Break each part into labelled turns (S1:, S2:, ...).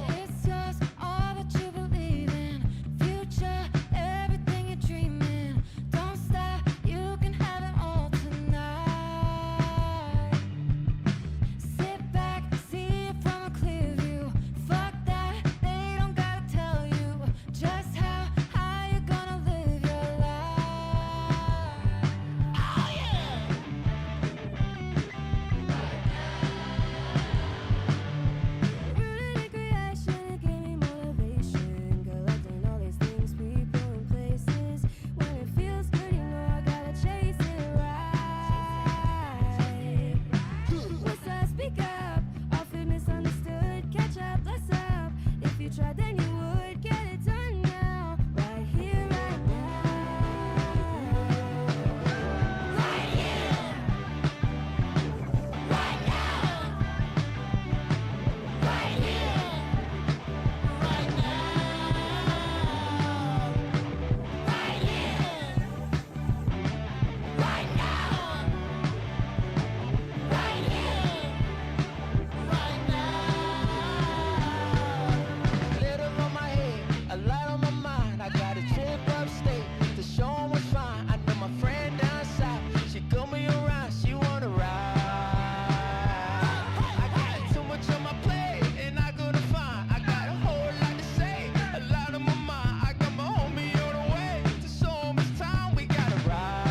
S1: It's just all that you believe in. Future, everything you're dreaming. Don't stop, you can have it all tonight. Sit back, see it from a clear view. Fuck that, they don't gotta tell you just how you're gonna live your life. Oh yeah! Rooted in creation, it gave me motivation. Collecting all these things, people and places. When it feels good, you know I gotta chase it right. What's up? Speak up. Often misunderstood. Catch up, bless up. If you tried, then you would get it done now. Right here, right now. Right here. Right now. Right here. Right now. Right here. Right now. Right here. Right now.
S2: Glitter on my head, a light on my mind. I got a trip upstate to show 'em what's fine. I know my friend down south, she call me around, she wanna ride. I got too much on my plate, and I gotta find. I got a whole lot to say, a lot on my mind. I got my homie on the way to show 'em it's time we gotta ride.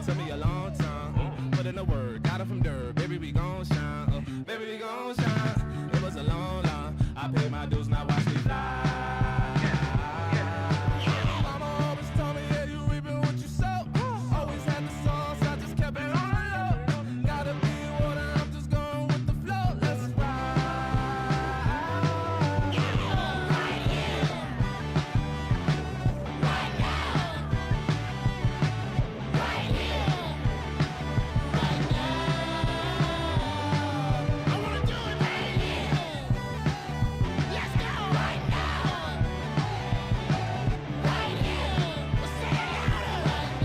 S3: Took me a long time, put in the work, got it from dirt. Baby, we gon' shine, baby, we gon' shine. It was a long line, I paid my dues, now watch me fly. Mama always told me, yeah, you reaping what you sow. Always had the sauce, I just kept it on the low. Gotta be water, I'm just going with the flow. Let's ride.
S1: Right here. Right now. Right here. Right now. I wanna do it right here. Let's go. Right now. Right here. We'll say it louder. Right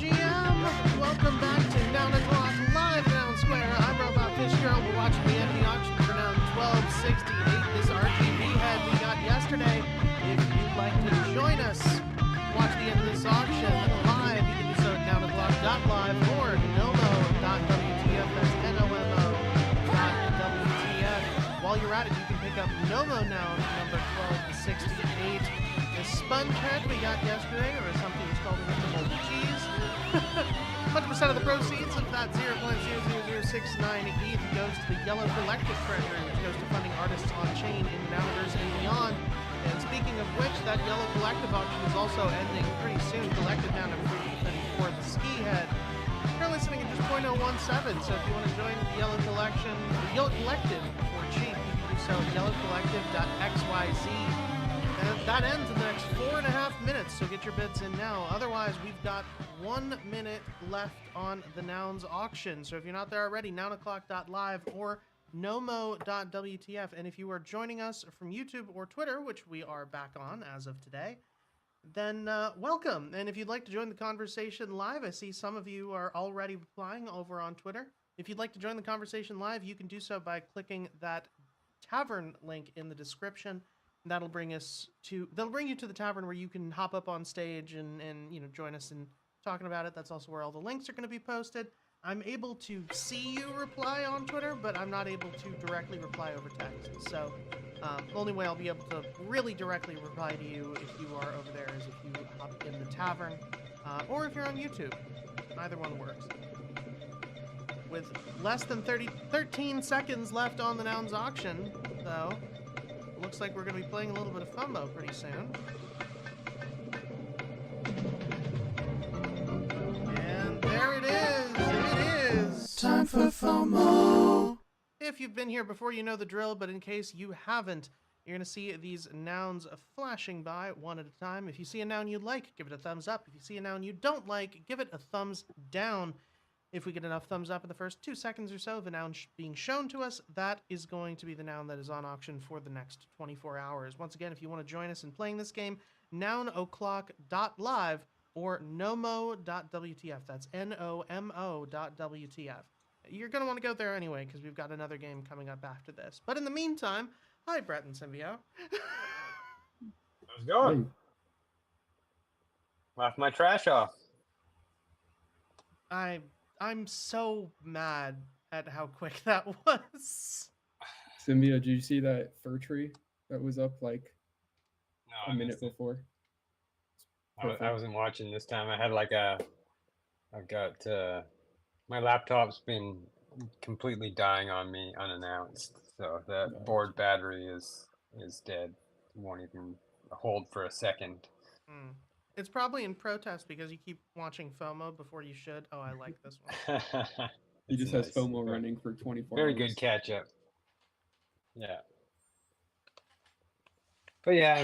S4: GM. Welcome back to Noun O'Clock Live, Noun Square. I'm Robot Fitzgerald. We're watching the empty auction for Noun 1268. This RGB head we got yesterday. If you'd like to join us, watch the end of this auction live. You can do so at nouno'clock.live or nomo.wtf. That's NOMO.wtf. While you're at it, you can pick up Nomo Noun number 1268. The sponge head we got yesterday, or as some people call it, the moldy cheese. 100% of the proceeds of that 0.00069 ETH goes to the Yellow Collective Treasury, which goes to funding artists on chain in the Nouniverse and beyond. And speaking of which, that Yellow Collective auction is also ending pretty soon. Collected down to 34 the ski head. Currently sitting at just 0.017, so if you want to join the Yellow Collective for cheap, you can do so at yellowcollective.xyz. And that ends in the next 4.5 minutes, so get your bids in now. Otherwise, we've got 1 minute left on the Nouns auction. So if you're not there already, nouno'clock.live or nomo.wtf. And if you are joining us from YouTube or Twitter, which we are back on as of today, then welcome. And if you'd like to join the conversation live, I see some of you are already replying over on Twitter. If you'd like to join the conversation live, you can do so by clicking that tavern link in the description. That'll bring you to the tavern where you can hop up on stage and join us in talking about it. That's also where all the links are going to be posted. I'm able to see you reply on Twitter, but I'm not able to directly reply over text. So the only way I'll be able to really directly reply to you if you are over there is if you hop in the tavern, or if you're on YouTube. Either one works. With less than 13 seconds left on the Nouns auction, though, looks like we're going to be playing a little bit of FOMO pretty soon. And there it is! It is time for FOMO! If you've been here before, you know the drill, but in case you haven't, You're going to see these nouns flashing by one at a time. If you see a noun you like, give it a thumbs up. If you see a noun you don't like, give it a thumbs down. If we get enough thumbs up in the first 2 seconds or so of a noun being shown to us, that is going to be the noun that is on auction for the next 24 hours. Once again, if you want to join us in playing this game, nounoclock.live or nomo.wtf. That's nomo.wtf. You're going to want to go there anyway because we've got another game coming up after this. But in the meantime, hi, Brett and Symbio.
S5: How's it going? Left my trash off.
S4: I'm so mad at how quick that was.
S6: Symbio, did you see that fir tree that was up like
S5: No,
S6: a minute before?
S5: I wasn't watching this time. I had like I've got my laptop's been completely dying on me unannounced. So the board battery is dead. Won't even hold for a second.
S4: It's probably in protest because you keep watching FOMO before you should. Oh, I like this one.
S6: He just has FOMO running for 24
S5: Very
S6: hours.
S5: good catch up. Yeah. But yeah,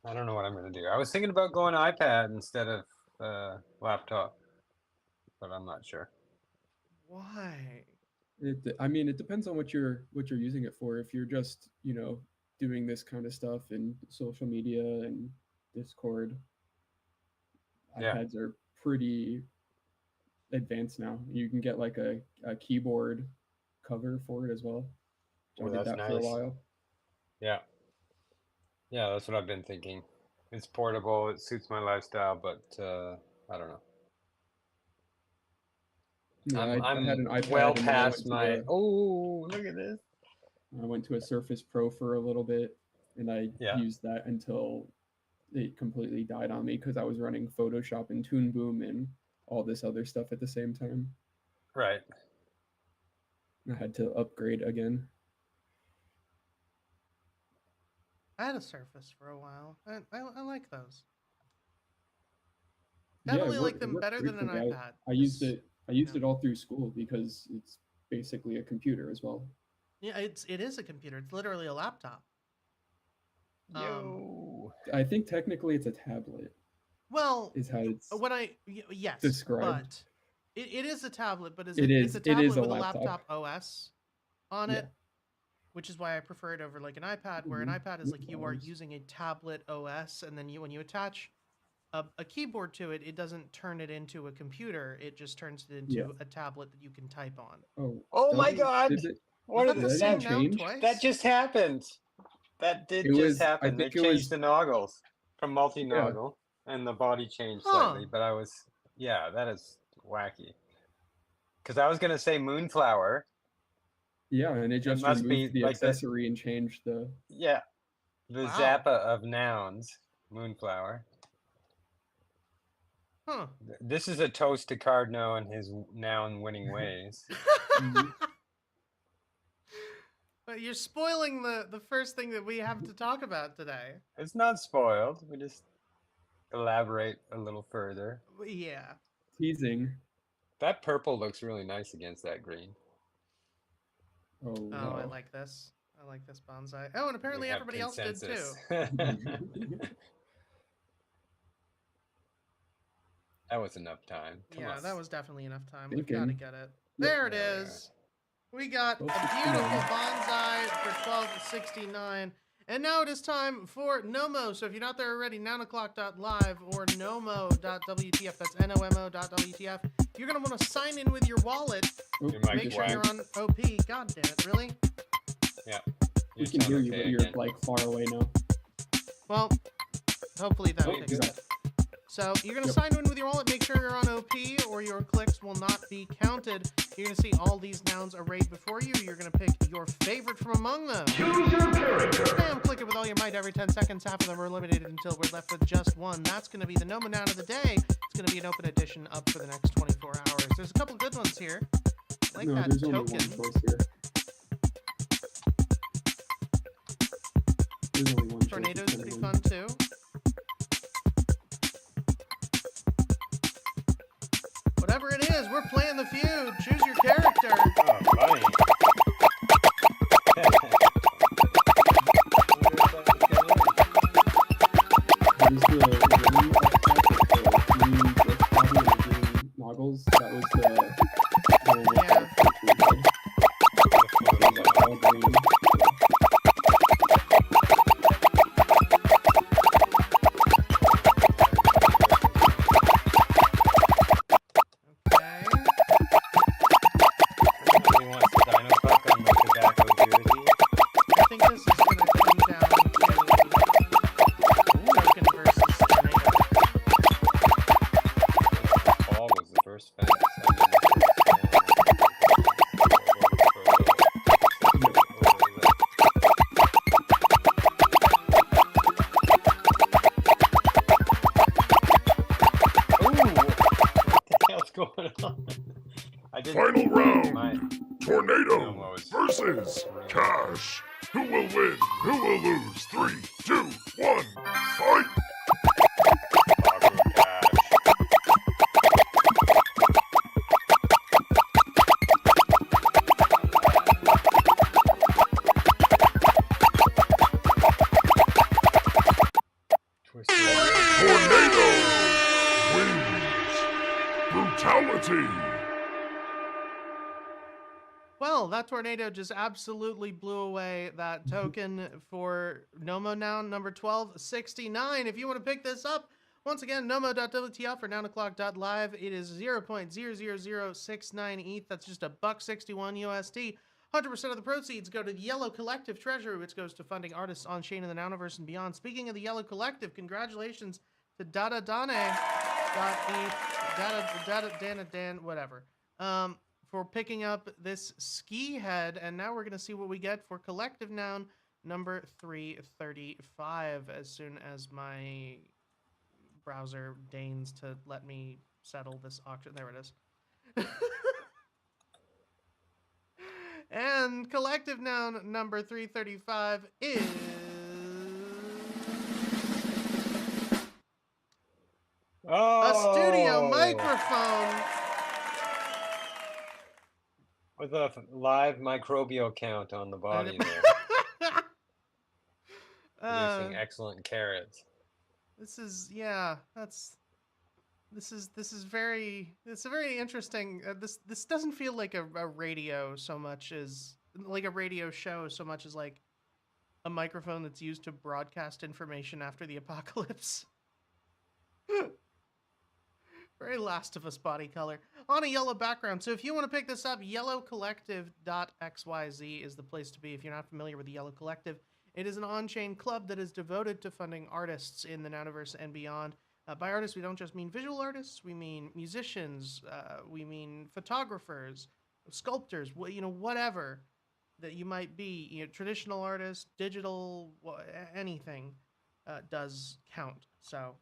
S5: I don't know what I'm gonna do. I was thinking about going iPad instead of laptop, but I'm not sure.
S4: Why?
S6: I mean, it depends on what you're using it for. If you're just, doing this kind of stuff in social media and Discord,
S5: Yeah.
S6: iPads are pretty advanced now. You can get like a keyboard cover for it as well.
S5: Oh,
S6: I did
S5: that's
S6: that for a
S5: nice.
S6: while.
S5: Yeah. Yeah, that's what I've been thinking. It's portable, it suits my lifestyle, but I don't know.
S6: Yeah, I had an iPad
S5: well
S6: and then I
S5: past
S6: went to
S5: my.
S6: a-
S5: Oh, look at this.
S6: I went to a Surface Pro for a little bit, and I
S5: Yeah.
S6: used that until it completely died on me because I was running Photoshop and Toon Boom and all this other stuff at the same time.
S5: Right.
S6: I had to upgrade again.
S4: I had a Surface for a while. I like those.
S6: Yeah,
S4: Definitely
S6: it
S4: like
S6: worked-
S4: them
S6: it worked
S4: better
S6: great
S4: than an
S6: for me.
S4: iPad.
S6: I used
S4: It's-
S6: it. I used
S4: yeah.
S6: it all through school because it's basically a computer as well.
S4: Yeah, it is a computer. It's literally a laptop.
S5: Yo.
S6: I think technically it's a tablet.
S4: Well,
S6: Is how it's
S4: yes,
S6: described.
S4: but it is a tablet, but
S6: It
S4: it's
S6: is-
S4: a
S6: it
S4: tablet
S6: is a
S4: with a
S6: laptop.
S4: laptop OS on
S6: Yeah.
S4: it, which is why I prefer it over like an iPad, where an
S6: Mhm.
S4: iPad is like you are
S6: Yes.
S4: using a tablet OS, and then when you attach a keyboard to it, it doesn't turn it into a computer. It just turns it into
S6: Yeah.
S4: a tablet that you can type on.
S5: Oh my
S6: doesn't-
S5: God.
S6: did it-
S5: What
S4: Was
S5: is
S4: that the
S6: did
S4: same
S6: that
S4: noun
S6: change?
S4: twice?
S5: That just happened. That did
S6: It
S5: just
S6: was- I
S5: happen. They
S6: think it
S5: changed
S6: was-
S5: the noggles from multi-noggle, and the body changed slightly.
S4: Huh.
S5: But that is wacky. Because I was gonna say Moonflower.
S6: Yeah, and it just
S5: must
S6: removed
S5: be
S6: the
S5: like the-
S6: accessory and changed the.
S5: Yeah, the
S4: Wow.
S5: Zappa of nouns, Moonflower.
S4: Huh.
S5: This is a toast to Cardno and his noun winning ways.
S6: Mhm.
S4: But you're spoiling the first thing that we have to talk about today.
S5: It's not spoiled. We just elaborate a little further.
S4: Yeah.
S6: Teasing.
S5: That purple looks really nice against that green.
S6: Oh,
S4: Oh,
S6: wow.
S4: I like this. I like this bonsai. Oh, and apparently
S5: We have
S4: everybody else did too.
S5: consensus. That was enough time. Come
S4: Yeah,
S5: on.
S4: that was definitely enough time. We've got to
S6: Thinking.
S4: get it.
S6: Yep.
S4: There it
S5: There we
S4: is. We got a
S6: Well,
S4: beautiful
S6: 69.
S4: bonsai for $12.69. And now it is time for Nomo. So if you're not there already, nounoclock.live or nomo.wtf. That's nomo.wtf. You're going to want to sign in with your wallet.
S6: Oh,
S5: Your mic
S4: Make
S5: is
S4: sure
S5: whack.
S4: you're on OP. God damn it, really?
S5: Yeah.
S6: we
S5: You
S6: can
S5: sound
S6: hear you,
S5: okay
S6: but you're
S5: again.
S6: like far away now.
S4: Well, hopefully that
S5: Oh,
S4: fixes
S6: good.
S4: it. So you're going to
S6: Yep.
S4: sign in with your wallet. Make sure you're on OP or your clicks will not be counted. You're going to see all these nouns arrayed before you. You're going to pick your favorite from among them.
S7: Choose your character.
S4: Spam click it with all your might every 10 seconds. Half of them are eliminated until we're left with just one. That's going to be the Nomo Noun of the day. It's going to be an open edition up for the next 24 hours. There's a couple good ones here. I like
S6: No,
S4: that
S6: there's only
S4: token.
S6: one choice here. There's only one choice.
S4: Tornado's
S6: It's gonna
S4: pretty
S6: win.
S4: fun too. Whatever it is, we're playing the feud. Choose your character.
S5: Oh, funny.
S6: What is the green backpack with the green drift body and the green goggles? That was the one with
S4: Yeah.
S6: the tree head. It was all green.
S4: Okay.
S5: Somebody wants the Dino Puck on my tobacco jersey.
S4: I think this is going to come down to Token versus Tornado.
S5: Paul was the first fan. What's going on? I didn't.
S7: Final round.
S5: My
S7: Tornado
S5: was
S7: versus Cash. Who will win? Who will lose? 3, 2, 1, fight!
S5: Taco Cash. Twisted.
S7: Tornado wins. Brutality.
S4: Well, that tornado just absolutely blew away that token for Nomo Noun number 1269. If you want to pick this up, once again, nomo.wtf or nounclock.live. It is 0.00069 ETH. That's just $1.61 USD. 100% of the proceeds go to the Yellow Collective Treasury, which goes to funding artists on chain in the Nouniverse and beyond. Speaking of the Yellow Collective, congratulations to Dada Dane. Dan, whatever. For picking up this ski head, and now we're going to see what we get for Collective Noun number 335 as soon as my browser deigns to let me settle this auction. There it is. And Collective Noun number 335 is a studio microphone.
S5: With a live microbial count on the body there. Producing excellent carrots.
S4: This is very interesting. This doesn't feel like a radio so much as like a radio show so much as like a microphone that's used to broadcast information after the apocalypse. Very Last of Us body color on a yellow background. So if you want to pick this up, yellowcollective.xyz is the place to be. If you're not familiar with the Yellow Collective, it is an on-chain club that is devoted to funding artists in the Nouniverse and beyond. By artists, we don't just mean visual artists. We mean musicians. We mean photographers, sculptors. Whatever that you might be. Traditional artists, digital, anything does count. So.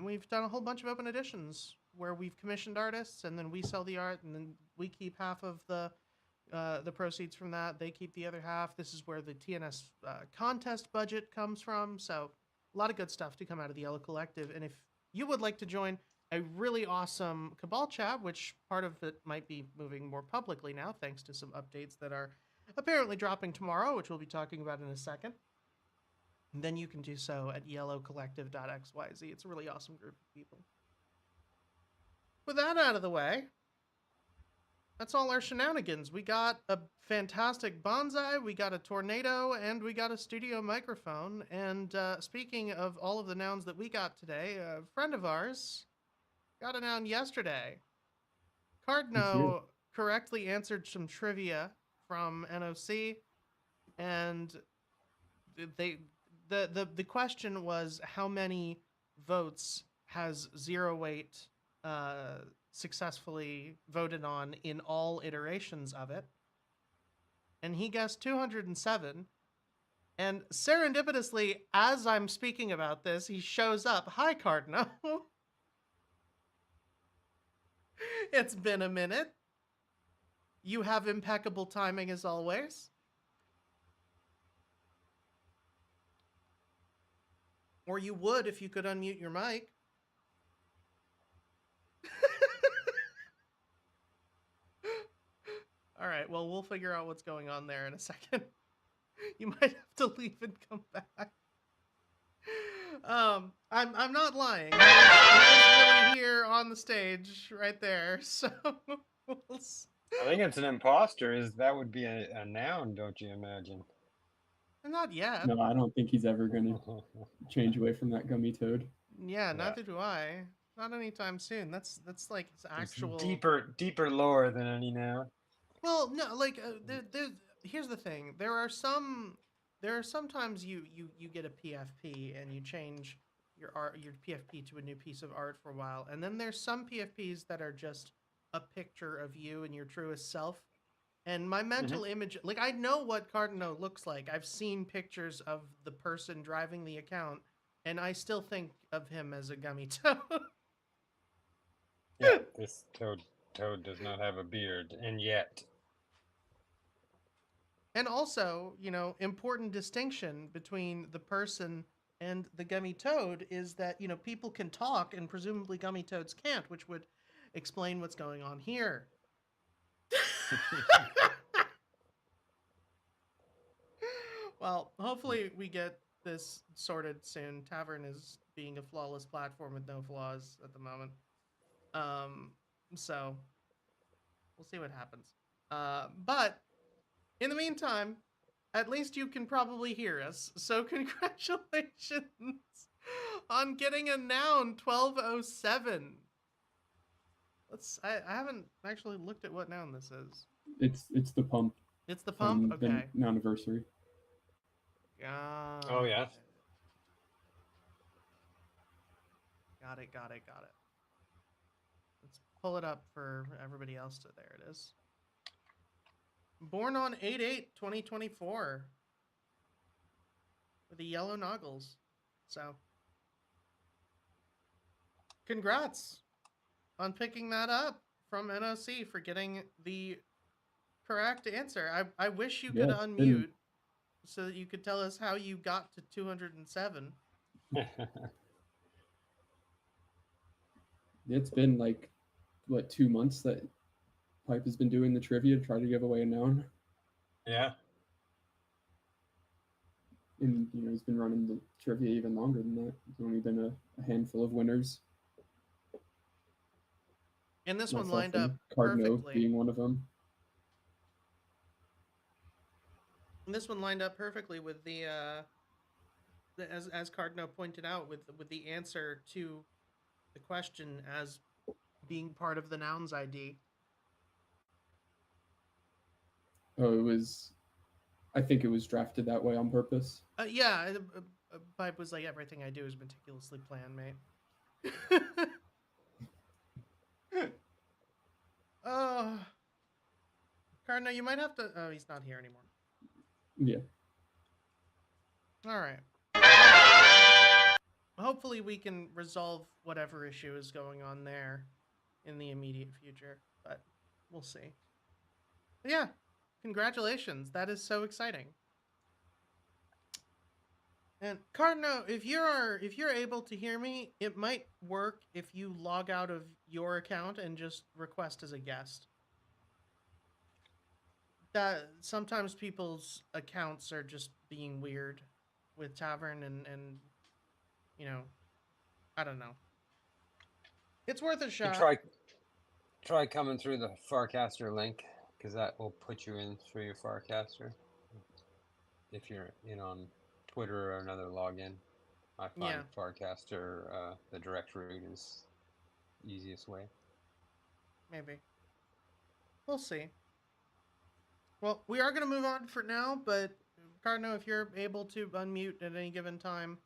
S4: We've done a whole bunch of open editions where we've commissioned artists and then we sell the art and then we keep half of the proceeds from that. They keep the other half. This is where the TNS contest budget comes from. So a lot of good stuff to come out of the Yellow Collective. And if you would like to join a really awesome Cabal chat, which part of it might be moving more publicly now, thanks to some updates that are apparently dropping tomorrow, which we'll be talking about in a second. Then you can do so at yellowcollective.xyz. It's a really awesome group of people. With that out of the way, that's all our shenanigans. We got a fantastic bonsai, we got a tornado, and we got a studio microphone. And speaking of all of the nouns that we got today, a friend of ours got a noun yesterday. Cardno correctly answered some trivia from NOC, and the question was how many votes has Zero Weight successfully voted on in all iterations of it, and he guessed 207. And serendipitously, as I'm speaking about this, he shows up. Hi, Cardno. It's been a minute. You have impeccable timing as always. Or you would if you could unmute your mic. All right, well, we'll figure out what's going on there in a second. You might have to leave and come back. I'm not lying. He is really here on the stage right there. So we'll
S5: I think it's an imposter. That would be a noun, don't you imagine?
S4: not yet.
S6: No, I don't think he's ever gonna change away from that gummy toad.
S4: Yeah,
S5: Yeah.
S4: neither do I. Not anytime soon. That's like his
S5: It's
S4: actual.
S5: deeper lore than any noun.
S4: Well, no, like here's the thing. There are sometimes you get a PFP and you change your PFP to a new piece of art for a while, and then there's some PFPs that are just a picture of you and your truest self. And my mental image, like I know what Cardinal looks like. I've seen pictures of the person driving the account, and I still think of him as a gummy toad.
S5: Yeah, this toad does not have a beard, and yet.
S4: And also, important distinction between the person and the gummy toad is that, people can talk and presumably gummy toads can't, which would explain what's going on here. Well, hopefully we get this sorted soon. Tavern is being a flawless platform with no flaws at the moment. So we'll see what happens. But in the meantime, at least you can probably hear us. So congratulations on getting a noun 1207. I haven't actually looked at what noun this is.
S6: It's the pump.
S4: It's the pump?
S6: From
S4: Okay.
S6: the Nouniverse.
S5: Oh, yeah.
S4: Got it. Let's pull it up for everybody else to. There it is. Born on 8/8/2024 with the yellow noggles. So, congrats on picking that up from NOC for getting the correct answer. I wish you could
S6: Yeah, it's
S4: unmute so that you could tell us how you got to 207.
S6: It's been like, what, 2 months that Pipe has been doing the trivia to try to give away a noun.
S5: Yeah.
S6: And, he's been running the trivia even longer than that. There's only been a handful of winners.
S4: And this one
S6: Myself
S4: lined
S6: and
S4: up
S6: Cardno
S4: perfectly.
S6: being one of them.
S4: And this one lined up perfectly with the as Cardno pointed out, with the answer to the question as being part of the nouns ID.
S6: Oh, I think it was drafted that way on purpose.
S4: Yeah, Pipe was like, everything I do is meticulously planned, mate. Oh, Cardno, you might have to. Oh, he's not here anymore.
S6: Yeah.
S4: All right. Hopefully, we can resolve whatever issue is going on there in the immediate future, but we'll see. But yeah, congratulations. That is so exciting. And Cardno, if you're able to hear me, it might work if you log out of your account and just request as a guest. That sometimes people's accounts are just being weird with Tavern and I don't know. It's worth a
S5: You
S4: shot.
S5: try coming through the Farcaster link, because that will put you in through your Farcaster. If you're in on Twitter or another login, I find Farcaster, the direct route is the easiest way.
S4: Maybe. We'll see. Well, we are going to move on for now, but Cardno, if you're able to unmute at any given time,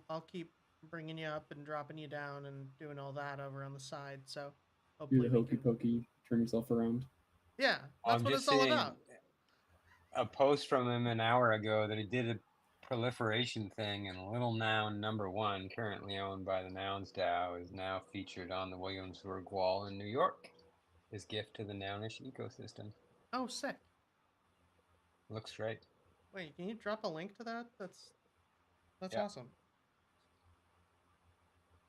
S4: I'll keep bringing you up and dropping you down and doing all that over on the side. So
S6: Do
S4: hopefully
S6: the hokey pokey, turn yourself around.
S4: Yeah, that's what it's all about.
S5: A post from him an hour ago that he did a proliferation thing, and little noun number 1, currently owned by the Nouns DAO, is now featured on the Williamsburg Wall in New York. His gift to the Nounish ecosystem.
S4: Oh, sick.
S5: Looks great.
S4: Wait, can you drop a link to that? That's
S5: Yeah.
S4: awesome.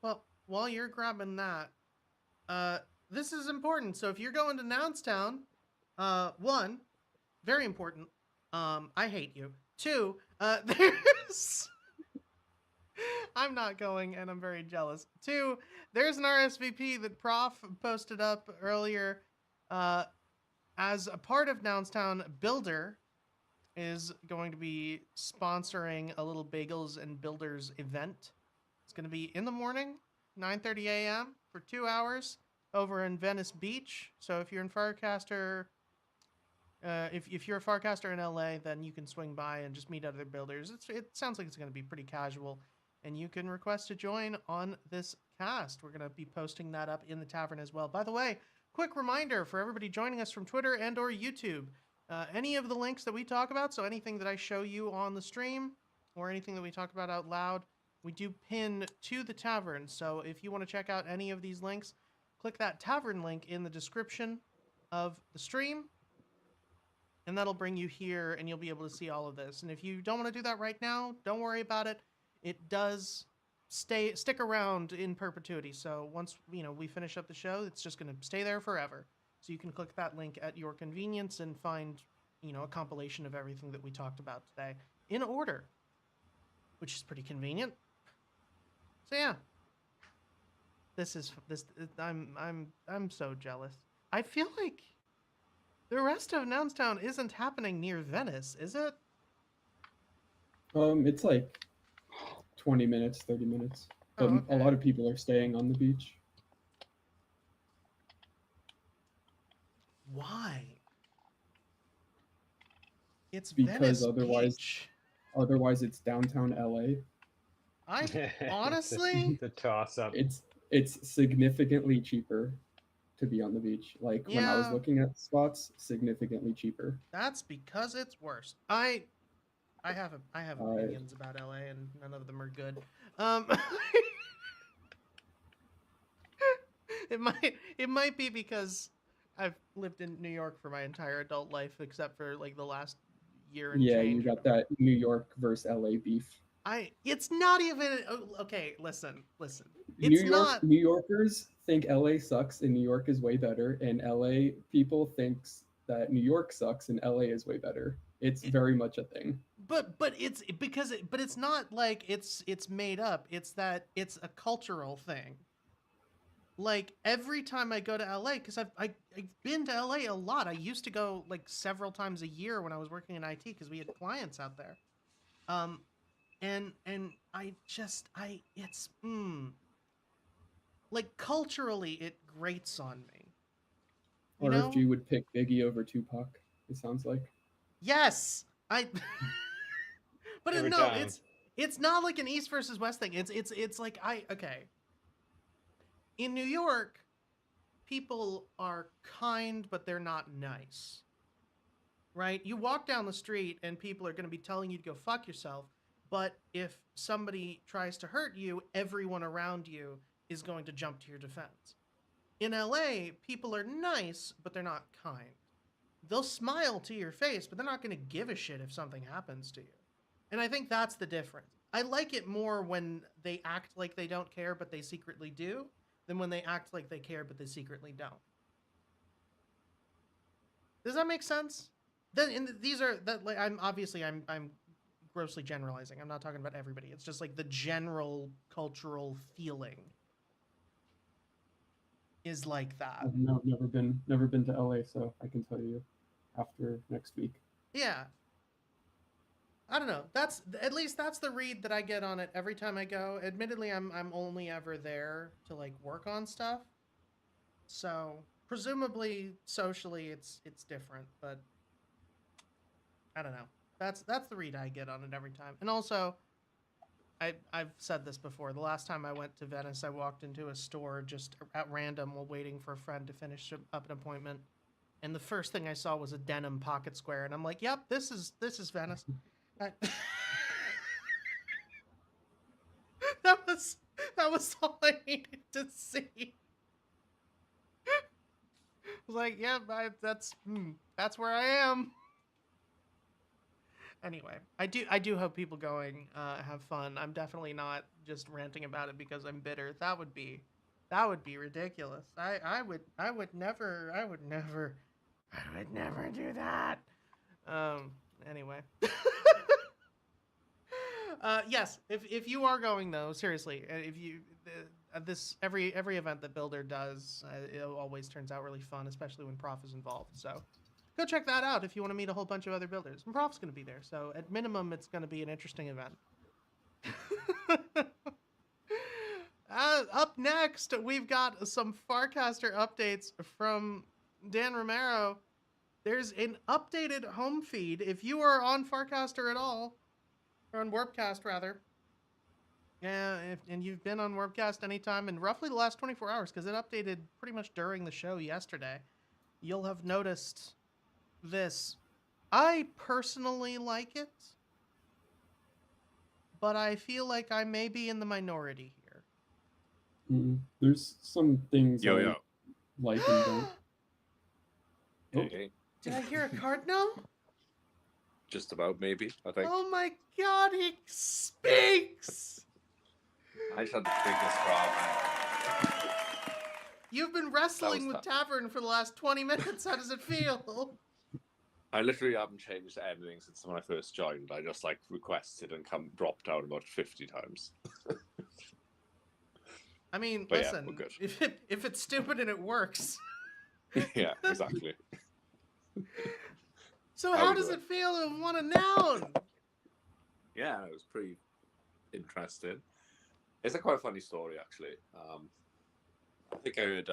S4: Well, while you're grabbing that, this is important. So if you're going to Nounstown, 1, very important. I hate you. 2, I'm not going, and I'm very jealous. 2, there's an RSVP that Prof posted up earlier. As a part of Nounstown, Builder is going to be sponsoring a little Bagels and Builders event. It's going to be in the morning, 9:30 a.m. for 2 hours over in Venice Beach. So if you're in Farcaster, if you're a Farcaster in LA, then you can swing by and just meet other builders. It sounds like it's going to be pretty casual, and you can request to join on this cast. We're going to be posting that up in the tavern as well. By the way, quick reminder for everybody joining us from Twitter and or YouTube. Any of the links that we talk about, so anything that I show you on the stream or anything that we talk about out loud, we do pin to the tavern. So if you want to check out any of these links, click that tavern link in the description of the stream, and that'll bring you here, and you'll be able to see all of this. And if you don't want to do that right now, don't worry about it. It does stick around in perpetuity. So once we finish up the show, it's just going to stay there forever. So you can click that link at your convenience and find a compilation of everything that we talked about today in order, which is pretty convenient. So yeah, I'm so jealous. I feel like the rest of Nounstown isn't happening near Venice, is it?
S6: It's like 20 minutes, 30 minutes. But
S4: Oh,
S6: a lot of people are staying on the beach.
S4: Why? It's
S6: Because
S4: Venice
S6: otherwise-
S4: Beach.
S6: Otherwise, it's downtown LA.
S4: Honestly,
S5: the toss up.
S6: It's significantly cheaper to be on the beach. Like when I was
S4: Yeah.
S6: looking at spots, significantly cheaper.
S4: that's because it's worse. I have opinions about LA, and none of them are good. It might be because I've lived in New York for my entire adult life, except for like the last year and
S6: Yeah,
S4: change.
S6: you got that New York versus LA beef.
S4: It's not even okay. Listen.
S6: New
S4: It's
S6: York,
S4: not.
S6: New Yorkers think LA sucks and New York is way better, and LA people thinks that New York sucks and LA is way better. It's very much a thing.
S4: But it's because but it's not like it's made up. It's that it's a cultural thing. Like every time I go to LA, because I've been to LA a lot. I used to go like several times a year when I was working in IT because we had clients out there. And it's like culturally it grates on me. You know?
S6: RFG would pick Biggie over Tupac, it sounds like.
S4: Yes, but
S5: Every
S4: no,
S5: time.
S4: it's not like an East versus West thing. It's like okay. In New York, people are kind, but they're not nice. Right? You walk down the street and people are going to be telling you to go fuck yourself. But if somebody tries to hurt you, everyone around you is going to jump to your defense. In LA, people are nice, but they're not kind. They'll smile to your face, but they're not going to give a shit if something happens to you. And I think that's the difference. I like it more when they act like they don't care, but they secretly do, than when they act like they care, but they secretly don't. Does that make sense? I'm grossly generalizing. I'm not talking about everybody. It's just like the general cultural feeling is like that.
S6: I've never been to LA, so I can tell you after next week.
S4: Yeah. I don't know. That's at least that's the read that I get on it every time I go. Admittedly, I'm only ever there to like work on stuff. So presumably socially it's different, but I don't know. That's the read I get on it every time. And also, I've said this before. The last time I went to Venice, I walked into a store just at random while waiting for a friend to finish up an appointment, and the first thing I saw was a denim pocket square, and I'm like, "Yep, this is Venice." That was all I needed to see. I was like, "Yeah, that's where I am." Anyway, I do hope people going have fun. I'm definitely not just ranting about it because I'm bitter. That would be ridiculous. I would never do that. Anyway. Yes, if you are going though, seriously, if you this every event that Builder does, it always turns out really fun, especially when Prof is involved. So go check that out if you want to meet a whole bunch of other builders. And Prof's going to be there, so at minimum, it's going to be an interesting event. Up next, we've got some Farcaster updates from Dan Romero. There's an updated home feed. If you are on Farcaster at all, or on Warpcast rather, and you've been on Warpcast anytime in roughly the last 24 hours, because it updated pretty much during the show yesterday, you'll have noticed this. I personally like it, but I feel like I may be in the minority here.
S6: There's some things
S8: Yo,
S6: I
S8: yo.
S6: like and don't. Oh,
S8: Okay.
S4: Did I hear a cardinal?
S8: Just about, maybe, I think.
S4: Oh my god, he speaks!
S8: I just had the biggest problem.
S4: You've been wrestling with
S8: That.
S4: Tavern for the last 20 minutes. How does it feel?
S8: I literally haven't changed anything since when I first joined. I just, like, requested and dropped down about 50 times.
S4: I mean,
S8: But yeah,
S4: listen,
S8: we're good.
S4: if it's stupid and it works.
S8: Yeah, exactly.
S4: So
S8: How
S4: how
S8: we
S4: does
S8: doing?
S4: it feel to want a noun?
S8: Yeah, it was pretty interesting. It's a quite funny story, actually. I think I heard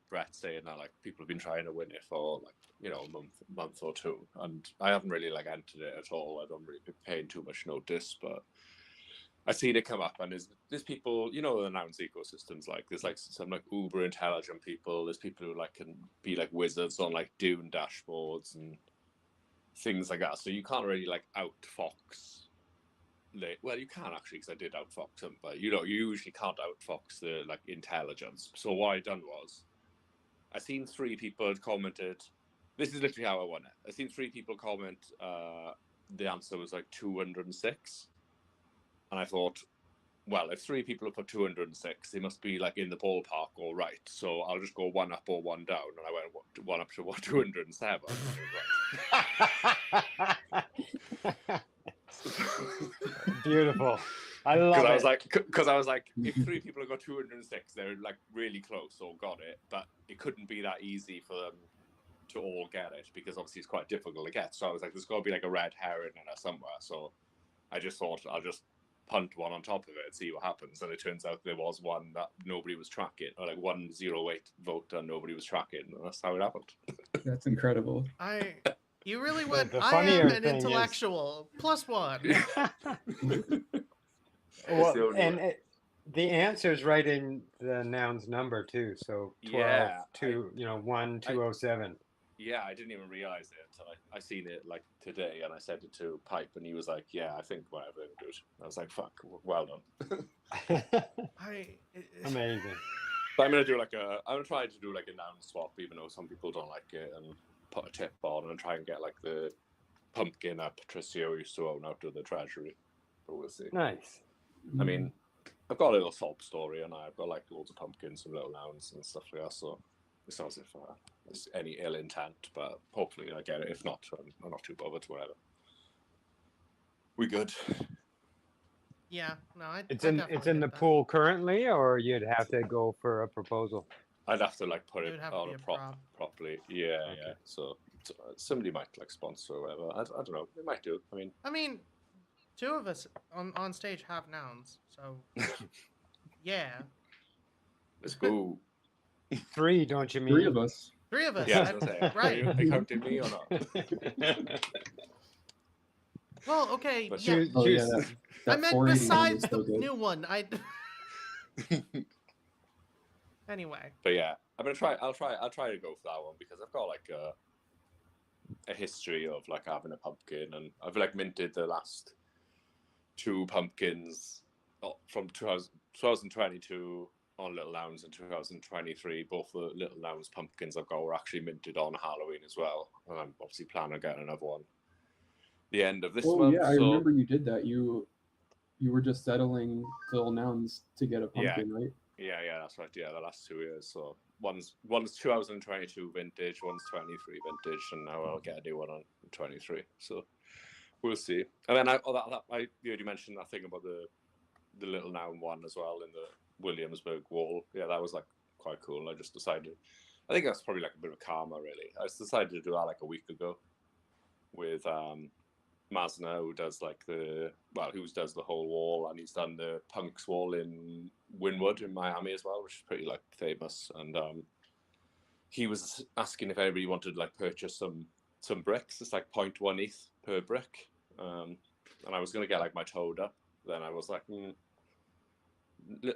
S8: Brett saying that like people have been trying to win it for like a month or two, and I haven't really like entered it at all. I don't really be paying too much notice, but I seen it come up, and there's people, the nouns ecosystems, like there's like some like uber intelligent people. There's people who like can be like wizards on like Dune dashboards and things like that. So you can't really like outfox. Well, you can actually, because I did outfox them, but you usually can't outfox the like intelligence. So what I done was, I seen 3 people had commented. This is literally how I won it. I seen 3 people comment. The answer was like 206, and I thought, well, if 3 people have put 206, they must be like in the ballpark, all right. So I'll just go 1 up or 1 down, and I went 1 up to 207.
S5: Beautiful. I love it.
S8: Because I was like, if 3 people have got 206, they're like really close or got it, but it couldn't be that easy for them to all get it, because obviously it's quite difficult to get. So I was like, there's got to be like a red herring in there somewhere. So I just thought I'll just punt 1 on top of it and see what happens. And it turns out there was 1 that nobody was tracking, or like 108 vote and nobody was tracking. And that's how it happened.
S6: that's incredible.
S4: You really went,
S5: the
S4: I
S5: funnier
S4: am an
S5: thing is-
S4: intellectual. +1.
S5: Well,
S8: the only
S5: and
S8: way.
S5: the answer's right in the noun's number too. So 12,
S8: Yeah,
S5: 1, 207.
S8: Yeah, I didn't even realize it until I seen it like today, and I sent it to Pipe, and he was like, "Yeah, I think whatever, dude." I was like, "Fuck, well done."
S5: Amazing.
S8: But I'm gonna try to do like a noun swap, even though some people don't like it, and put a tip on and try and get like the pumpkin that Patricio used to own out of the treasury. But we'll see.
S5: Nice.
S8: I mean, I've got a little sob story, and I've got like loads of pumpkins and little nouns and stuff like that. So it's not as if there's any ill intent, but hopefully I get it. If not, I'm not too bothered. Whatever. We good?
S4: Yeah, no,
S5: It's in the pool currently, or you'd have to go for a proposal.
S8: I'd have to like put
S4: It
S8: it
S4: would have to
S8: on
S4: be
S8: a
S4: a
S8: prop
S4: prop.
S8: properly. Yeah,
S5: Okay.
S8: yeah. So somebody might like sponsor or whatever. I don't know. They might do.
S4: I mean, 2 of us on stage have nouns, so yeah.
S8: Let's go.
S5: 3, don't you mean?
S6: 3 of us.
S4: 3 of us.
S8: Yeah, I was gonna say,
S4: right.
S8: Are you counting me or not?
S4: Well, okay.
S8: But
S4: Yeah.
S6: Oh yeah,
S5: Choose-
S6: that
S4: I meant
S6: 480 one
S4: besides
S6: is
S4: the
S6: so good.
S4: new one. Anyway.
S8: But yeah, I'll try to go for that one, because I've got like a history of like having a pumpkin, and I've like minted the last 2 pumpkins from 2022 on Little Nouns, and 2023. Both the Little Nouns pumpkins I've got were actually minted on Halloween as well, and I'm obviously planning on getting another one the end of this
S6: Oh
S8: month.
S6: yeah, I
S8: so
S6: remember you did that. You were just settling little nouns to get a pumpkin, right?
S8: yeah, that's right. Yeah, the last 2 years. So one's 2022 vintage, one's 23 vintage, and now I'll get a new one on 23. So we'll see. And then I already mentioned that thing about the little noun one as well in the Williamsburg wall. Yeah, that was like quite cool. I just decided. I think that's probably like a bit of karma, really. I just decided to do that like a week ago with Masna, who does the whole wall, and he's done the Punks wall in Wynwood in Miami as well, which is pretty like famous. And he was asking if anybody wanted to like purchase some bricks. It's like 0.1 ETH per brick, and I was gonna get like my toad up. Then I was like,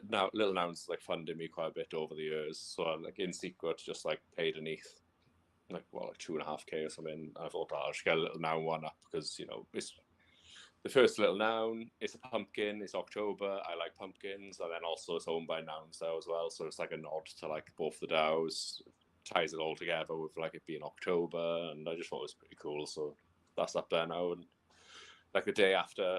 S8: now Little Noun's like funded me quite a bit over the years, so I like in secret just like paid an ETH, like 2.5K or something. And I thought, I'll just get a Little Noun one up because it's the first Little Noun. It's a pumpkin. It's October. I like pumpkins, and then also it's owned by Nouns DAO as well, so it's like a nod to like both the DAOs. Ties it all together with like it being October, and I just thought it was pretty cool. So that's up there now, and like the day after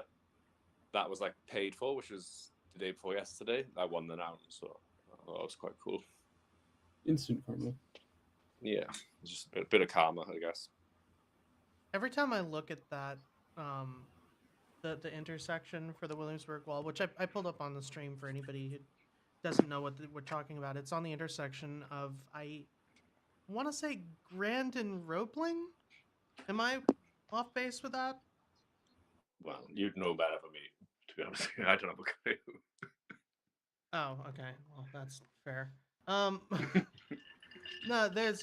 S8: that was like paid for, which was the day before yesterday, I won the noun, so that was quite cool.
S6: Instant karma.
S8: Yeah, just a bit of karma, I guess.
S4: Every time I look at that, the intersection for the Williamsburg wall, which I pulled up on the stream for anybody who doesn't know what we're talking about. It's on the intersection of, I want to say, Grand and Roebling. Am I off base with that?
S8: Well, you'd know better than me, to be honest. I don't have a clue.
S4: Oh, okay. Well, that's fair. No,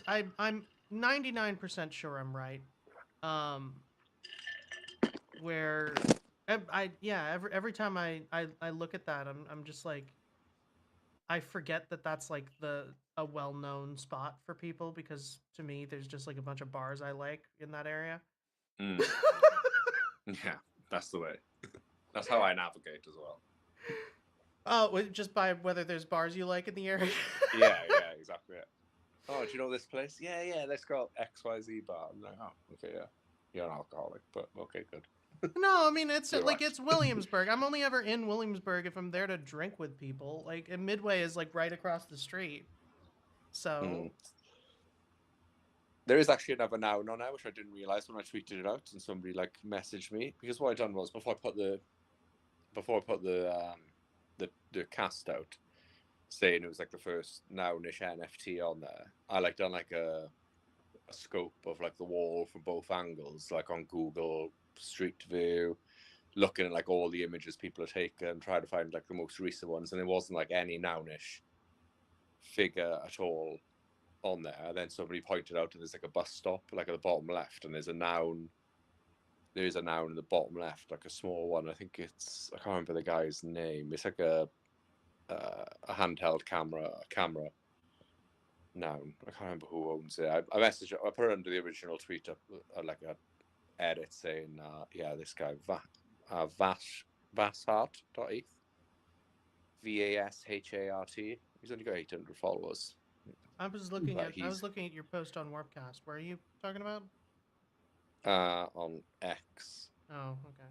S4: I'm 99% sure I'm right. Where every time I look at that, I'm just like, I forget that that's like a well-known spot for people, because to me there's just like a bunch of bars I like in that area.
S8: Yeah, that's the way. That's how I navigate as well.
S4: Oh, just by whether there's bars you like in the area.
S8: Yeah, exactly. Yeah. Oh, do you know this place? Yeah, let's go XYZ bar. I'm like, oh, okay, yeah. You're an alcoholic, but okay, good.
S4: No, I mean, it's
S8: You're
S4: like,
S8: right.
S4: it's Williamsburg. I'm only ever in Williamsburg if I'm there to drink with people. Like, and Midway is like right across the street. So
S8: There is actually another noun on there, which I didn't realize when I tweeted it out, and somebody like messaged me, because what I done was before I put the cast out, saying it was like the first nounish NFT on there, I like done like a scope of like the wall from both angles, like on Google Street View, looking at like all the images people have taken, trying to find like the most recent ones, and there wasn't like any nounish figure at all on there. And then somebody pointed out that there's like a bus stop like at the bottom left, and there's a noun in the bottom left, like a small one. I think I can't remember the guy's name. It's like a handheld camera noun. I can't remember who owns it. I messaged, I put it under the original tweet up, like a edit saying, this guy Vashart.eth, Vashart. He's only got 800 followers.
S4: I was looking at your post on Warpcast. Where are you talking about?
S8: On X.
S4: Oh, okay.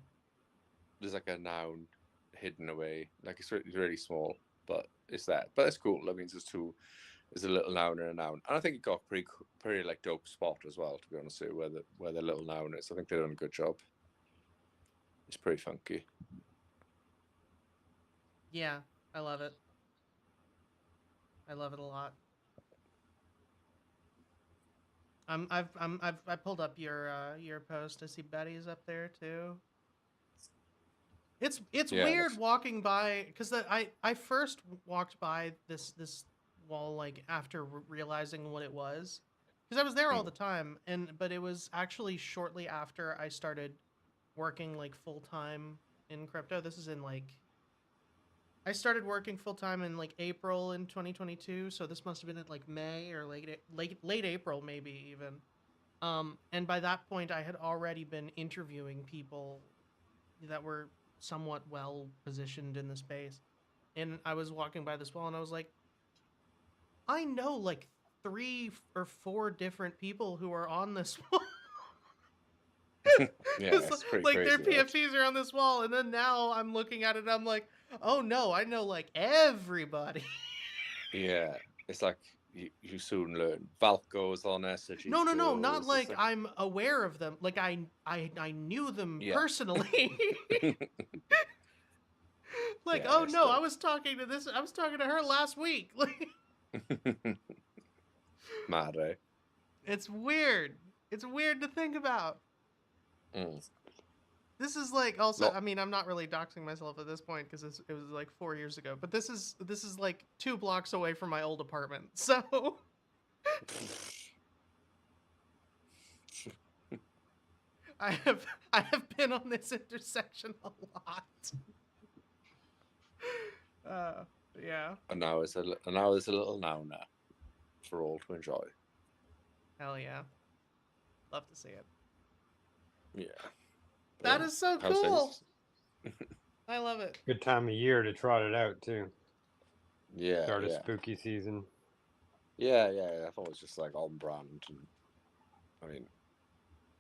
S8: There's like a noun hidden away. Like it's really small, but it's there. But it's cool. That means there's a little noun and a noun. And I think it got pretty like dope spot as well, to be honest with you, where the little noun is. I think they've done a good job. It's pretty funky.
S4: Yeah, I love it. I love it a lot. I pulled up your post. I see Betty's up there too. It's weird walking by, because I first walked by this wall like after realizing what it was, because I was there all the time, but it was actually shortly after I started working like full time in crypto. This is in like, I started working full time in like April in 2022, so this must have been in like May or late April maybe even. And by that point, I had already been interviewing people that were somewhat well positioned in the space, and I was walking by this wall and I was like, I know like 3 or 4 different people who are on this wall.
S8: Yeah, it's pretty
S4: like
S8: crazy,
S4: their PFTs are on this wall, and then now I'm looking at it and I'm like, oh no, I know like everybody.
S8: Yeah, it's like you soon learn. Valco's on SG.
S4: No, not like I'm aware of them. Like I knew them
S8: Yeah.
S4: personally. Like,
S8: Yeah,
S4: oh no,
S8: still.
S4: I was talking to her last week. Like,
S8: Mad, eh?
S4: it's weird. It's weird to think about.
S8: Mm.
S4: This is like also.
S8: No.
S4: I mean, I'm not really doxing myself at this point because it was like 4 years ago. But this is like 2 blocks away from my old apartment. So I have been on this intersection a lot. Yeah.
S8: And now it's a little noun now for all to enjoy.
S4: Hell yeah. Love to see it.
S8: Yeah.
S4: That
S8: Yeah.
S4: is so
S8: How's
S4: cool.
S8: things?
S4: I love it.
S5: Good time of year to trot it out too.
S8: Yeah.
S5: Start of
S8: yeah.
S5: spooky season.
S8: Yeah. I thought it was just like on brand, and I mean,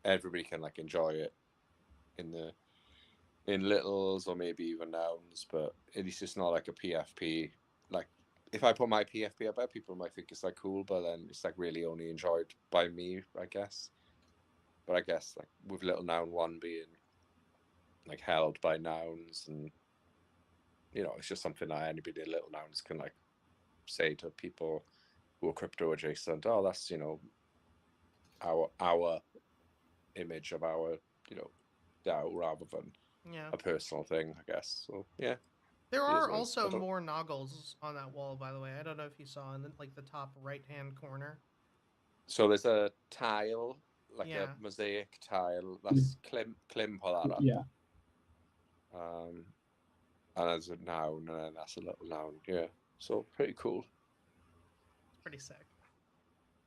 S8: everybody can like enjoy it in littles or maybe even nouns, but at least it's not like a PFP. Like if I put my PFP, I bet people might think it's like cool, but then it's like really only enjoyed by me, I guess. But I guess like with Little Noun 1 being like held by nouns, and you know, it's just something that anybody in Little Nouns can like say to people who are crypto adjacent. Oh, that's, you know, our image of our, you know, DAO rather than
S4: Yeah.
S8: a personal thing, I guess. So yeah.
S4: There
S8: It is
S4: are
S8: what it is.
S4: also
S8: I don't-
S4: more noggles on that wall, by the way. I don't know if you saw in like the top right-hand corner.
S8: So there's a tile, like
S4: Yeah.
S8: a mosaic tile. That's Clim pull that up.
S6: Yeah.
S8: And there's a noun, and then that's a little noun. Yeah. So pretty cool.
S4: It's pretty sick.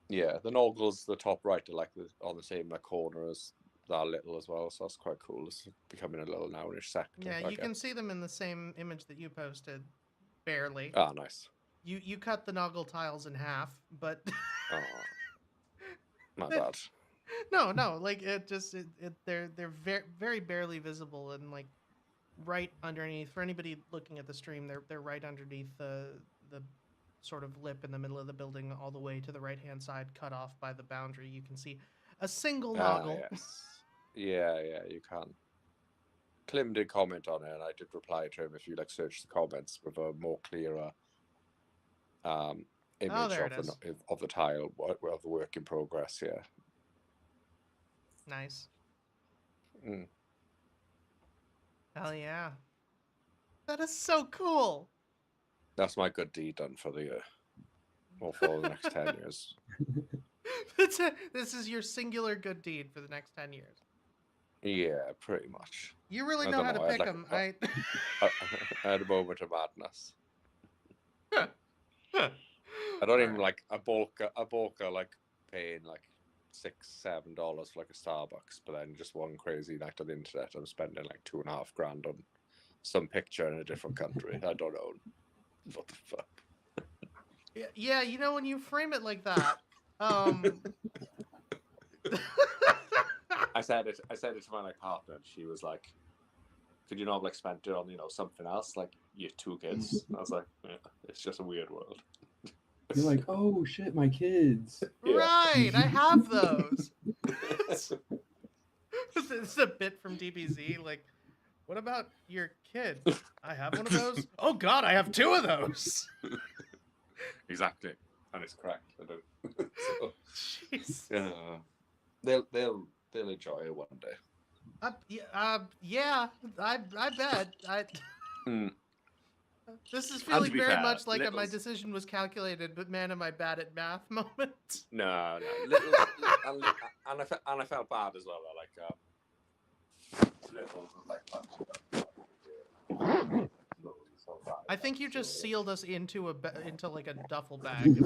S8: Yeah, the noggles, the top right, are like on the same like corner as that little as well. So that's quite cool. It's becoming a little nounish sector.
S4: Yeah,
S8: I
S4: you can
S8: guess.
S4: see them in the same image that you posted. Barely.
S8: Ah, nice.
S4: You cut the noggle tiles in half, but
S8: Oh, my bad.
S4: no, like they're very very barely visible, and like right underneath, for anybody looking at the stream, they're right underneath the sort of lip in the middle of the building, all the way to the right hand side, cut off by the boundary. You can see a single noggle.
S8: Yes. Yeah, you can. Clim did comment on it, and I did reply to him. If you like search the comments with a more clearer image
S4: there
S8: of
S4: it is.
S8: of the tile of the work in progress. Yeah.
S4: Nice.
S8: Mm.
S4: Hell yeah. That is so cool.
S8: That's my good deed done for the year, or for the next 10 years.
S4: This is your singular good deed for the next 10 years.
S8: Yeah, pretty much.
S4: You really
S8: I
S4: know
S8: don't
S4: how to
S8: know, I'd
S4: pick
S8: like-
S4: them.
S8: I had a moment of madness. I don't even like a bulk like paying like $6-7 for like a Starbucks, but then just one crazy night on the internet, I'm spending like $2.5 grand on some picture in a different country. I don't know what the fuck.
S4: Yeah, you know, when you frame it like that,
S8: I said it to my like partner, and she was like, "Could you not have like spent it on, you know, something else, like your 2 kids?" And I was like, yeah, it's just a weird world.
S6: You're like, oh shit, my kids.
S8: Yeah.
S4: right, I have those. This is a bit from DBZ, like, what about your kid? I have one of those. Oh god, I have 2 of those.
S8: Exactly, and it's correct. I don't. So,
S4: Jeez.
S8: they'll enjoy it one day.
S4: Yeah, I bet.
S8: Mm.
S4: This is
S8: And to
S4: feeling
S8: be
S4: very
S8: fair,
S4: much like a my
S8: littles-
S4: decision was calculated, but man, am I bad at math moment.
S8: No, little, and I felt bad as well. Little, like
S4: I think you just sealed us into into like a duffel bag.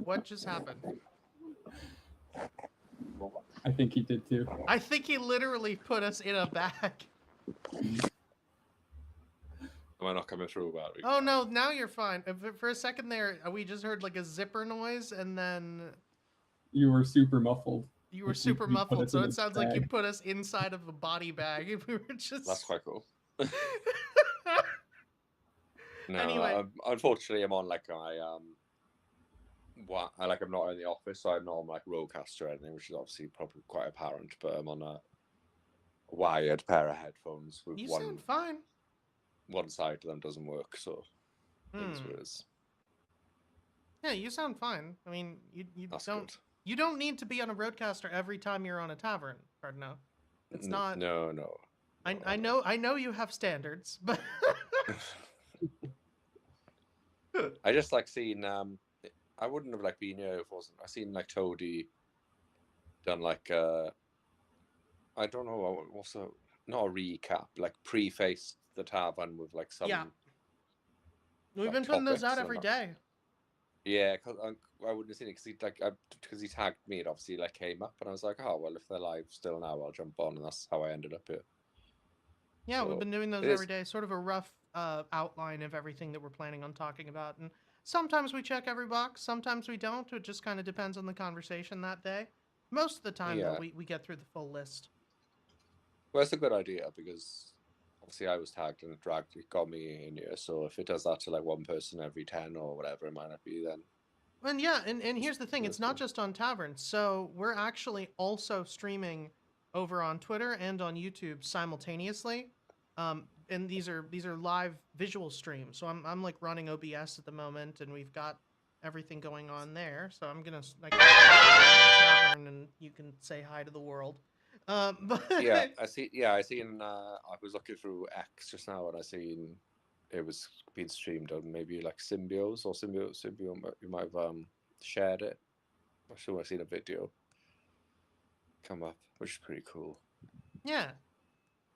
S4: What just happened?
S6: I think he did too.
S4: I think he literally put us in a bag.
S8: Am I not coming through about it?
S4: Oh no, now you're fine. For a second there, we just heard like a zipper noise, and then
S6: You were super muffled.
S4: you were
S6: Like,
S4: super
S6: you put
S4: muffled.
S6: us
S4: So
S6: in
S4: it
S6: a
S4: sounds like you
S6: bag.
S4: put us inside of a body bag. If we were just
S8: That's quite cool. No,
S4: Anyway.
S8: unfortunately, I'm on like my I'm not in the office, so I'm not on like Rodecaster or anything, which is obviously probably quite apparent. But I'm on a wired pair of headphones with
S4: You
S8: one
S4: sound fine.
S8: side of them doesn't work, so it is what it is.
S4: Yeah, you sound fine. I mean, you
S8: That's
S4: don't
S8: good.
S4: you don't need to be on a roadcaster every time you're on a tavern, Cardinal. It's not.
S8: No.
S4: I know you have standards, but
S8: I just like seeing. I wouldn't have like been here if it wasn't. I seen like Toady done like I don't know what's a not a recap, like preface the tavern with like some.
S4: Yeah. we've
S8: like,
S4: been putting those
S8: topics
S4: out
S8: and
S4: every
S8: that.
S4: day.
S8: Yeah, because I wouldn't have seen it because he tagged me. It obviously like came up, and I was like, oh well, if they're live still now, I'll jump on, and that's how I ended up here.
S4: Yeah,
S8: So,
S4: we've been doing those
S8: it is-
S4: every day. Sort of a rough outline of everything that we're planning on talking about, and sometimes we check every box, sometimes we don't. It just kind of depends on the conversation that day. Most of the time, though,
S8: Yeah.
S4: we get through the full list.
S8: Well, it's a good idea because obviously I was tagged and it got me in here. So if it does that to like one person every 10 or whatever, it might not be then.
S4: And yeah, and here's the thing:
S8: That's
S4: it's not
S8: cool.
S4: just on taverns. So we're actually also streaming over on Twitter and on YouTube simultaneously. And these are live visual streams. So I'm like running OBS at the moment, and we've got everything going on there. So I'm gonna like tavern, and you can say hi to the world. But
S8: Yeah, I see. Yeah, I seen. I was looking through X just now, and I seen it was being streamed on maybe like Symbios or Symbio. You might have shared it. I'm sure I seen a video come up, which is pretty cool.
S4: yeah.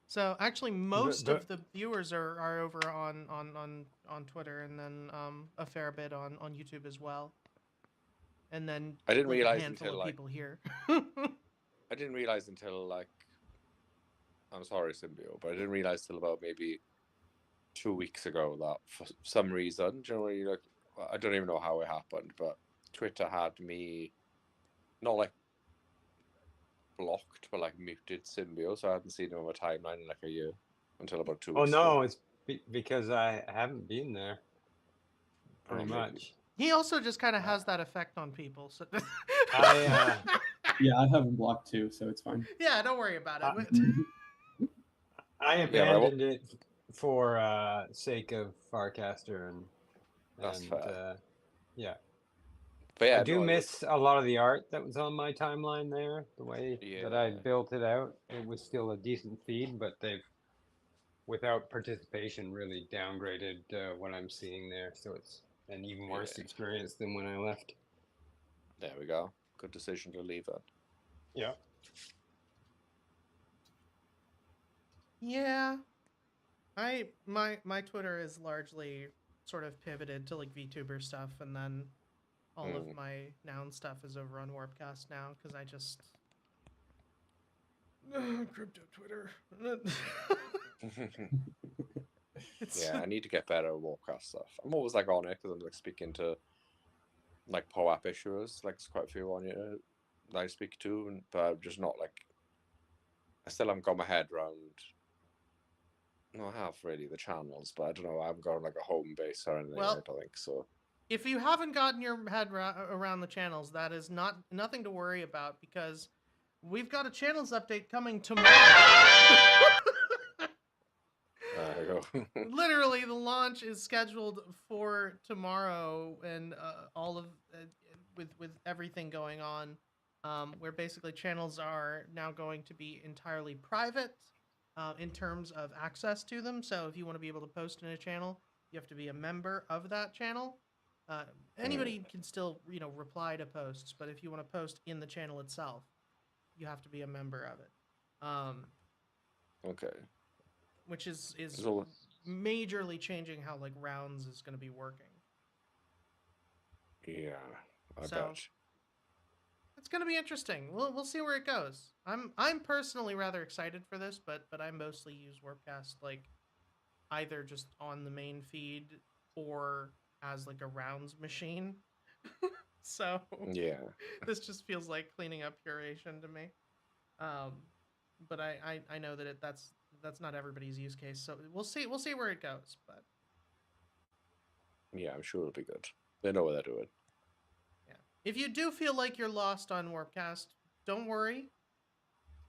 S4: So actually, most
S5: the-
S4: of the viewers are over on Twitter, and then a fair bit on YouTube as well. And then
S8: I didn't
S4: like,
S8: realize
S4: a handful
S8: until
S4: of
S8: like
S4: people here.
S8: I didn't realize until like I'm sorry, Symbio, but I didn't realize till about maybe 2 weeks ago that for some reason, generally, like I don't even know how it happened, but Twitter had me not like blocked, but like muted Symbio, so I hadn't seen him on my timeline in like a year until about 2
S5: Oh
S8: weeks
S5: no,
S8: ago.
S5: it's because I haven't been there. Pretty
S8: maybe.
S5: much.
S4: He also just kind of has that effect on people. So
S5: I
S6: Yeah, I have him blocked too, so it's fine.
S4: yeah, don't worry about it.
S5: I
S8: Yeah,
S5: abandoned it for sake of Farcaster and
S8: That's fair.
S5: yeah.
S8: But yeah,
S5: I do
S8: no,
S5: miss a lot of the art that was on my timeline there. The way that I
S8: Yeah.
S5: built it out, it was still a decent feed, but they've, without participation, really downgraded what I'm seeing there. So it's an even worse
S8: Yeah.
S5: experience than when I left.
S8: There we go. Good decision to leave it.
S5: Yeah.
S4: Yeah, my Twitter is largely sort of pivoted to like VTuber stuff, and then all of my Noun stuff is over on Warpcast now because I just crypto Twitter.
S8: Yeah, I need to get better at Warcraft stuff. I'm always like on it because I'm like speaking to like POAP issuers, like there's quite a few on here that I speak to, but I'm just not like I still haven't got my head around. No, I have really the channels, but I don't know. I haven't got like a home base or anything.
S4: Well,
S8: I don't think so.
S4: If you haven't gotten your head around the channels, that is nothing to worry about because we've got a channels update coming tomorrow.
S8: There you go.
S4: Literally, the launch is scheduled for tomorrow, and all of with everything going on, where basically channels are now going to be entirely private in terms of access to them. So if you want to be able to post in a channel, you have to be a member of that channel. Anybody can still, reply to posts, but if you want to post in the channel itself, you have to be a member of it.
S8: Okay.
S4: Which is
S8: So-
S4: majorly changing how like rounds is going to be working.
S8: Yeah, I
S4: So-
S8: bet.
S4: It's going to be interesting. We'll see where it goes. I'm personally rather excited for this, but I mostly use Warpcast like either just on the main feed or as like a rounds machine. So
S8: Yeah.
S4: this just feels like cleaning up curation to me. But I know that that's not everybody's use case. So we'll see where it goes. But
S8: Yeah, I'm sure it'll be good. They know what they're doing.
S4: yeah, If you do feel like you're lost on Warpcast, don't worry.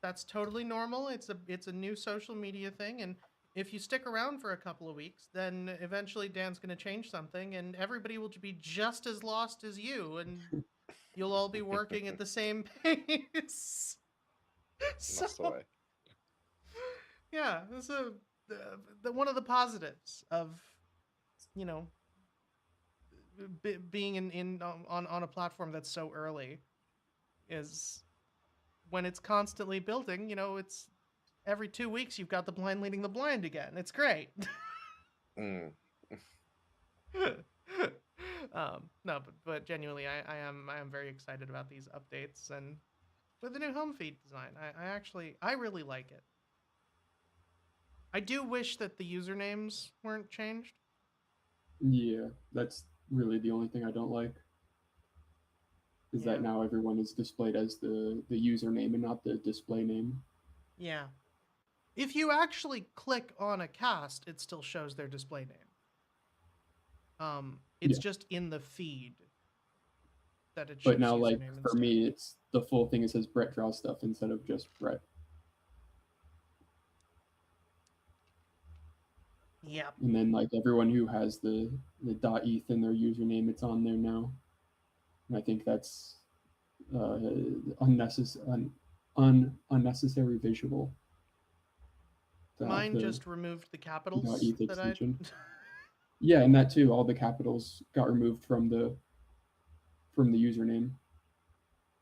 S4: That's totally normal. It's a new social media thing, and if you stick around for a couple of weeks, then eventually Dan's going to change something, and everybody will be just as lost as you, and you'll all be working at the same pace.
S8: That's the
S4: So
S8: way.
S4: yeah, this is one of the positives of you know being in on a platform that's so early is when it's constantly building. It's every 2 weeks you've got the blind leading the blind again. It's great.
S8: Mm.
S4: No, but genuinely, I am very excited about these updates and with the new home feed design. I really like it. I do wish that the usernames weren't changed.
S6: Yeah, that's really the only thing I don't like. Is
S4: Yeah.
S6: that now everyone is displayed as the username and not the display name.
S4: Yeah. If you actually click on a cast, it still shows their display name. It's
S6: Yeah.
S4: just in the feed that it shows
S6: But now, like,
S4: username
S6: for
S4: instead.
S6: me, it's the full thing. It says Brett Draws Stuff instead of just Brett.
S4: Yep.
S6: And then, like, everyone who has the .eth in their username, it's on there now. And I think that's unnecessary visual. to have
S4: Mine
S6: the
S4: just removed the capitals
S6: .eth
S4: that I.
S6: extension. Yeah, and that too. All the capitals got removed from the username.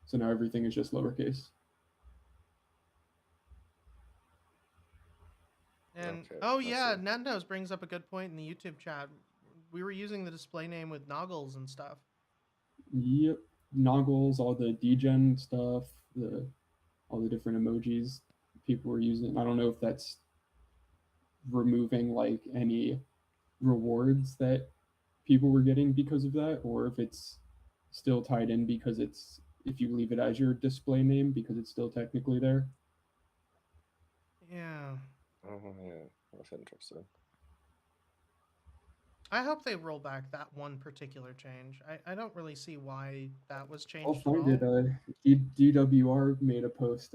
S6: So now everything is just lowercase.
S4: And
S8: Okay,
S4: oh
S8: I
S4: yeah,
S8: see.
S4: Nando's brings up a good point in the YouTube chat. We were using the display name with Noggles and stuff.
S6: Yep. Noggles, all the degen stuff, all the different emojis people were using. I don't know if that's removing like any rewards that people were getting because of that, or if it's still tied in because it's if you leave it as your display name because it's still technically there.
S4: Yeah.
S8: Oh yeah, that's interesting.
S4: I hope they roll back that one particular change. I don't really see why that was
S6: I'll
S4: changed at
S6: find
S4: all.
S6: it. DWR made a post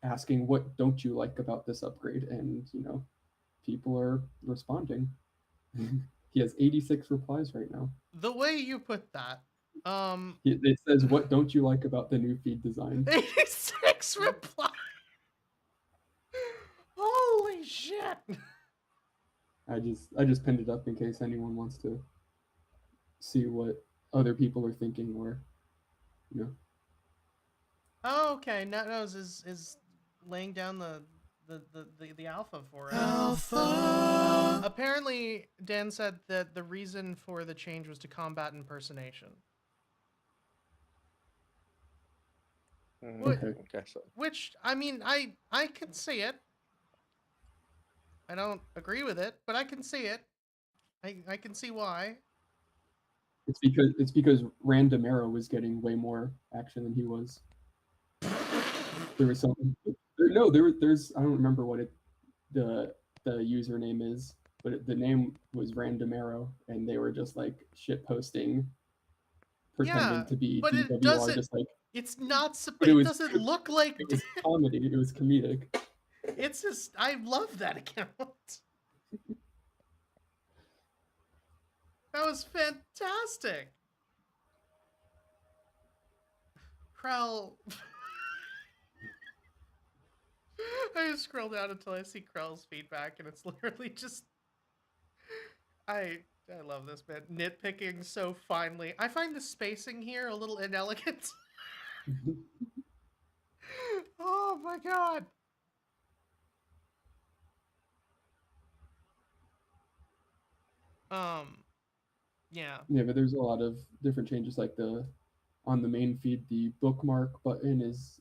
S6: asking what don't you like about this upgrade, and people are responding. He has 86 replies right now.
S4: The way you put that,
S6: It says, "What don't you like about the new feed design?"
S4: 86 reply. Holy shit!
S6: I just pinned it up in case anyone wants to see what other people are thinking, or
S4: Oh, okay. Nose is laying down the alpha for it. Apparently, Dan said that the reason for the change was to combat impersonation.
S8: Okay, so.
S4: Which I mean, I can see it. I don't agree with it, but I can see it. I can see why.
S6: It's because Random Arrow was getting way more action than he was. There was something. No, there's I don't remember what the username is, but the name was Random Arrow, and they were just like shit posting, pretending to be
S4: but it
S6: DWR,
S4: doesn't.
S6: just like.
S4: It's not.
S6: But
S4: It doesn't look like.
S6: It was comedy. It was comedic.
S4: It's just. I love that account. That was fantastic. Krell. I just scroll down until I see Krell's feedback, and it's literally just. I love this bit. Nitpicking so finely. I find the spacing here a little inelegant. Oh my god. Yeah.
S6: Yeah, but there's a lot of different changes, like on the main feed, the bookmark button is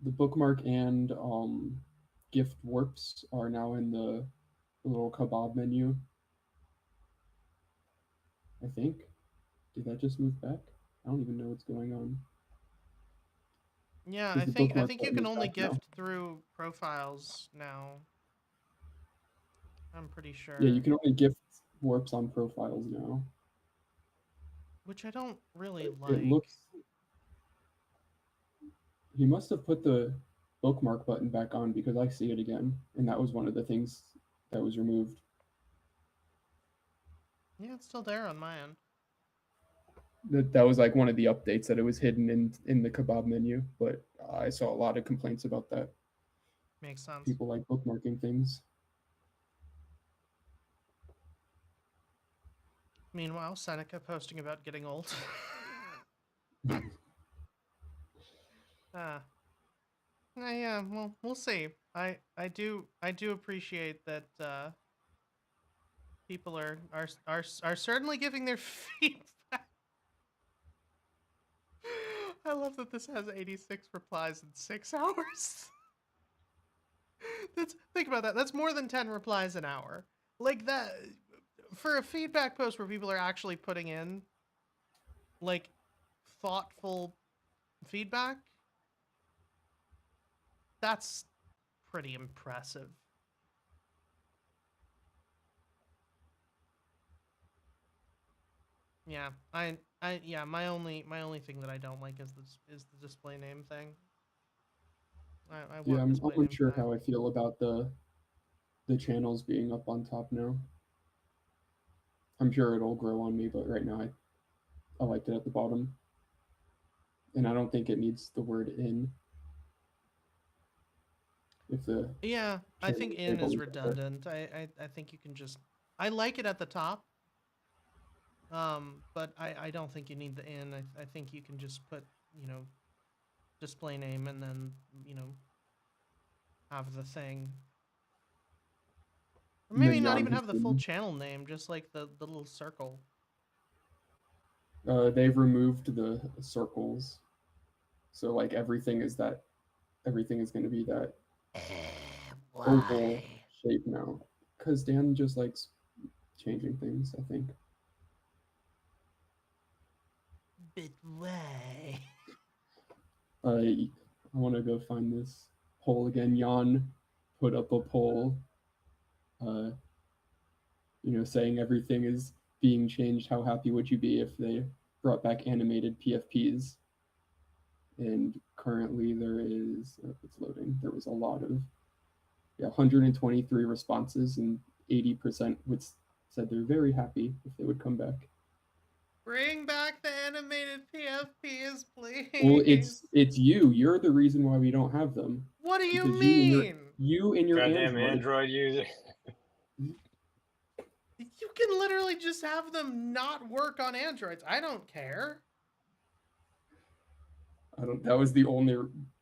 S6: the bookmark and gift warps are now in the little kebab menu. I think. Did that just move back? I don't even know what's going on.
S4: Yeah,
S6: 'Cause
S4: I
S6: the
S4: think
S6: bookmark
S4: you
S6: button
S4: can
S6: is
S4: only
S6: back now.
S4: gift through profiles now. I'm pretty sure.
S6: Yeah, you can only gift warps on profiles now.
S4: Which I don't really
S6: It
S4: like.
S6: He must have put the bookmark button back on because I see it again, and that was one of the things that was removed.
S4: Yeah, it's still there on my end.
S6: That was like one of the updates that it was hidden in the kebab menu, but I saw a lot of complaints about that.
S4: Makes sense.
S6: People like bookmarking things.
S4: Meanwhile, Seneca posting about getting old. Yeah, well, we'll see. I do appreciate that people are certainly giving their feedback. I love that this has 86 replies in 6 hours. Think about that. That's more than 10 replies an hour. Like that for a feedback post where people are actually putting in like thoughtful feedback. That's pretty impressive. Yeah, yeah, my only thing that I don't like is the display name thing. I want
S6: Yeah, I'm
S4: display name
S6: unsure
S4: back.
S6: how I feel about the channels being up on top now. I'm sure it'll grow on me, but right now I liked it at the bottom. And I don't think it needs the word in. If the
S4: Yeah, I think
S6: channel
S4: in
S6: label
S4: is
S6: is up there.
S4: redundant. I think you can just I like it at the top. But I don't think you need the in. I think you can just put, you know, display name and then, you know, have the thing. Or
S6: And then
S4: maybe not
S6: Jan
S4: even
S6: has
S4: have the full
S6: been,
S4: channel name, just like the little circle.
S6: they've removed the circles, so like everything is going to be that oval shape now. Because Dan just likes changing things, I think.
S4: But why?
S6: I want to go find this poll again. Jan put up a poll, saying everything is being changed. How happy would you be if they brought back animated PFPs? And currently there is, it's loading, there was a lot of, 123 responses, and 80% said they're very happy if they would come back.
S4: Bring back the animated PFPs, please.
S6: Well, it's you. You're the reason why we don't have them.
S4: What do you
S6: Because
S4: mean?
S6: you and your
S5: Goddamn
S6: Android.
S5: Android user.
S4: You can literally just have them not work on Androids. I don't care.
S6: That was the only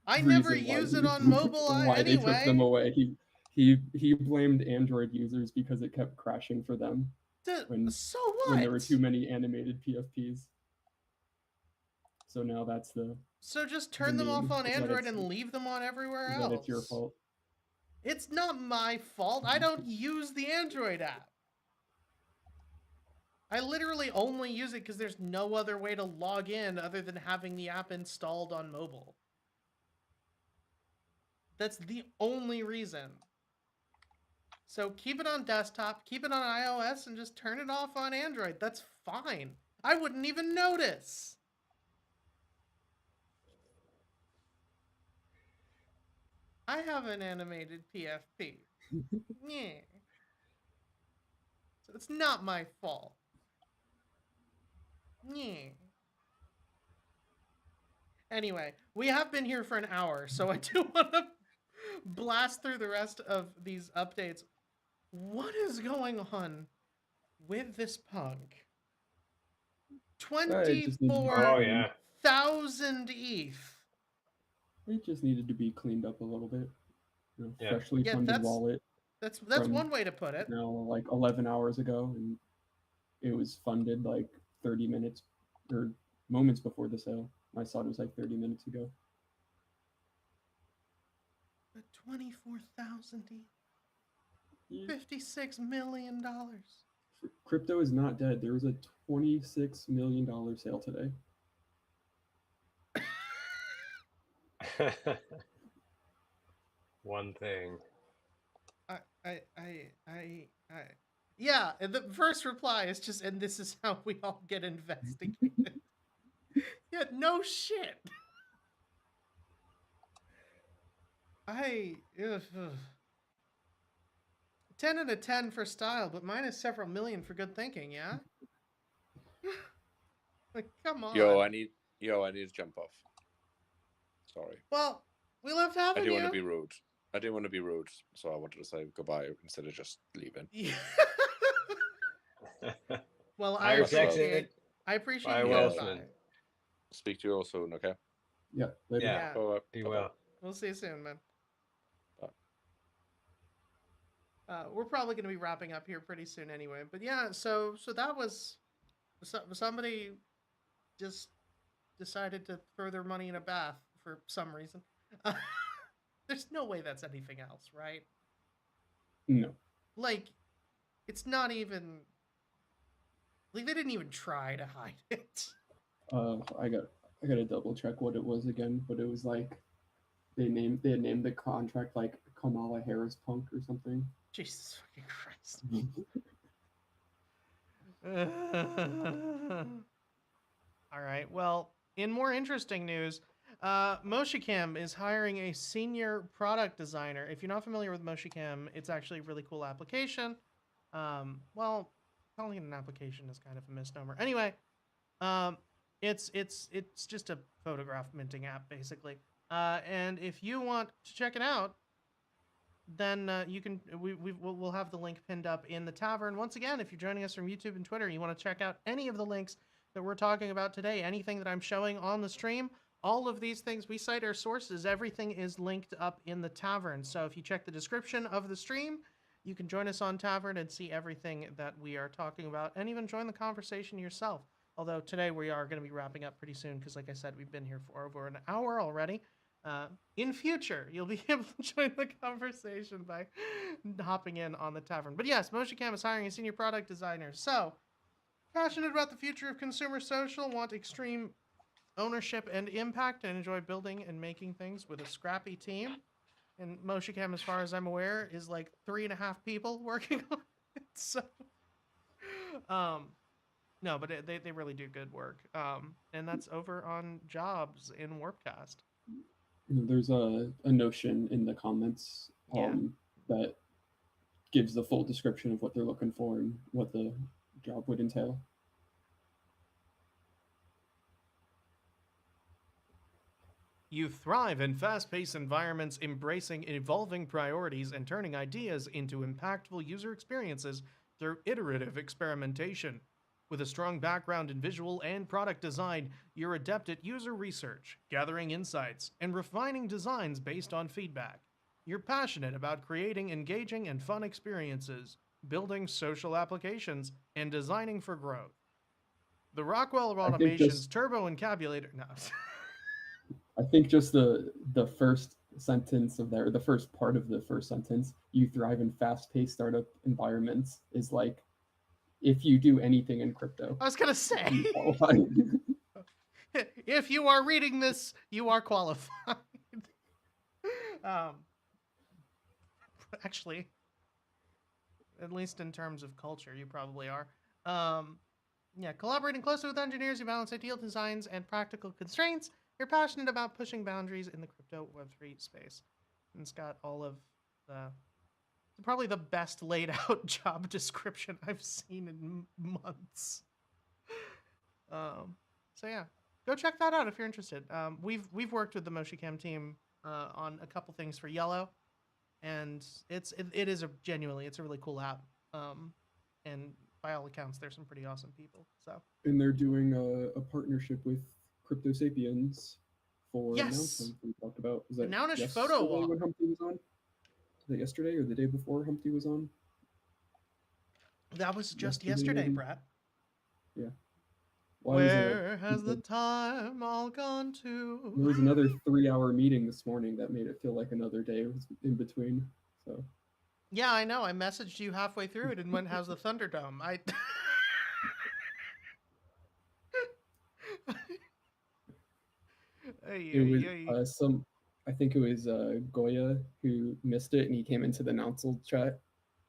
S4: I
S6: reason
S4: never
S6: why
S4: use
S6: he-
S4: it on mobile
S6: why they took them
S4: anyway.
S6: away. He blamed Android users because it kept crashing for them
S4: So what?
S6: when there were too many animated PFPs. So now that's the
S4: So just turn them off
S6: meme,
S4: on
S6: that
S4: Android and leave them on everywhere else.
S6: that it's your fault.
S4: It's not my fault. I don't use the Android app. I literally only use it because there's no other way to log in other than having the app installed on mobile. That's the only reason. So keep it on desktop, keep it on iOS, and just turn it off on Android. That's fine. I wouldn't even notice. I have an animated PFP. Yeah. So it's not my fault. Yeah. Anyway, we have been here for an hour, so I do want to blast through the rest of these updates. What is going on with this punk?
S5: Oh yeah.
S4: 24,000 ETH.
S6: It just needed to be cleaned up a little bit.
S5: Yeah.
S6: Freshly funded wallet.
S4: That's
S6: from
S4: one way to put it.
S6: Now, like 11 hours ago, and it was funded like 30 minutes or moments before the sale. I saw it was like 30 minutes ago.
S4: But 24,000
S6: Yeah.
S4: $56 million.
S6: Crypto is not dead. There was a $26 million sale today.
S5: One thing.
S4: Yeah, and the first reply is just, and this is how we all get investigated. Yeah, no shit. Ugh. 10 out of 10 for style, but minus several million for good thinking, yeah? Like, come on.
S8: Yo, I need to jump off. Sorry.
S4: Well, we loved
S8: I
S4: having
S8: didn't
S4: you.
S8: want to be rude. I didn't want to be rude, so I wanted to say goodbye instead of just leaving.
S4: Yeah. Well, I
S5: Irish
S4: appreciate
S5: exit.
S4: I appreciate
S5: By
S4: you
S8: Welshman.
S4: coming by.
S8: Speak to you all soon, okay?
S6: Yeah, later.
S5: Yeah.
S8: Bye-bye.
S5: Be
S8: Bye-bye.
S5: well.
S4: We'll see you soon, man.
S8: Bye.
S4: We're probably going to be wrapping up here pretty soon anyway. But yeah, so that was somebody just decided to throw their money in a bath for some reason. There's no way that's anything else, right?
S6: No.
S4: Like, it's not even like they didn't even try to hide it.
S6: I gotta double check what it was again, but it was like they had named the contract like Kamala Harris Punk or something.
S4: Jesus fucking Christ. All right. Well, in more interesting news, Moshicam is hiring a senior product designer. If you're not familiar with Moshicam, it's actually a really cool application. Well, calling it an application is kind of a misnomer. Anyway, it's just a photograph minting app basically. And if you want to check it out, then you can. We'll have the link pinned up in the tavern. Once again, if you're joining us from YouTube and Twitter, and you want to check out any of the links that we're talking about today, anything that I'm showing on the stream, all of these things, we cite our sources. Everything is linked up in the tavern. So if you check the description of the stream, you can join us on Tavern and see everything that we are talking about, and even join the conversation yourself. Although today we are going to be wrapping up pretty soon because, like I said, we've been here for over an hour already. In future, you'll be able to join the conversation by hopping in on the tavern. But yes, Moshicam is hiring a senior product designer. So, passionate about the future of consumer social, want extreme ownership and impact, and enjoy building and making things with a scrappy team. And Moshicam, as far as I'm aware, is like 3.5 people working on it. So, no, but they really do good work. And that's over on jobs in Warpcast.
S6: There's a notion in the comments that gives the full description of what they're looking for and what the job would entail.
S4: You thrive in fast-paced environments, embracing evolving priorities and turning ideas into impactful user experiences through iterative experimentation. With a strong background in visual and product design, you're adept at user research, gathering insights, and refining designs based on feedback. You're passionate about creating engaging and fun experiences, building social applications, and designing for growth. The Rockwell Automation's Turbo Encabulator... No.
S6: I think just the first sentence of there, the first part of the first sentence, you thrive in fast-paced startup environments, is like, if you do anything in crypto.
S4: I was going to say,
S6: you qualify.
S4: If you are reading this, you are qualified. Actually, at least in terms of culture, you probably are. Yeah, collaborating closely with engineers, you balance ideal designs and practical constraints. You're passionate about pushing boundaries in the crypto Web3 space. And it's got all of the... probably the best laid out job description I've seen in months. So yeah, go check that out if you're interested. We've worked with the Moshicam team on a couple things for Yellow, and it is genuinely it's a really cool app. And by all accounts, there's some pretty awesome people. So
S6: and they're doing a partnership with Crypto Sapiens for
S4: Yes.
S6: announcement we talked about. Was that
S4: Nounish
S6: yesterday
S4: photo walk.
S6: when Humpty was on? Was that yesterday or the day before Humpty was on?
S4: That was just
S6: Yesterday,
S4: yesterday,
S6: maybe?
S4: Brett.
S6: Yeah. Why was
S4: Where has the time all gone to?
S6: There was another 3-hour meeting this morning that made it feel like another day was in between. So
S4: Yeah, I know. I messaged you halfway through it and went, "How's the Thunderdome?"
S6: it was I think it was Goya who missed it, and he came into the Nouncil chat.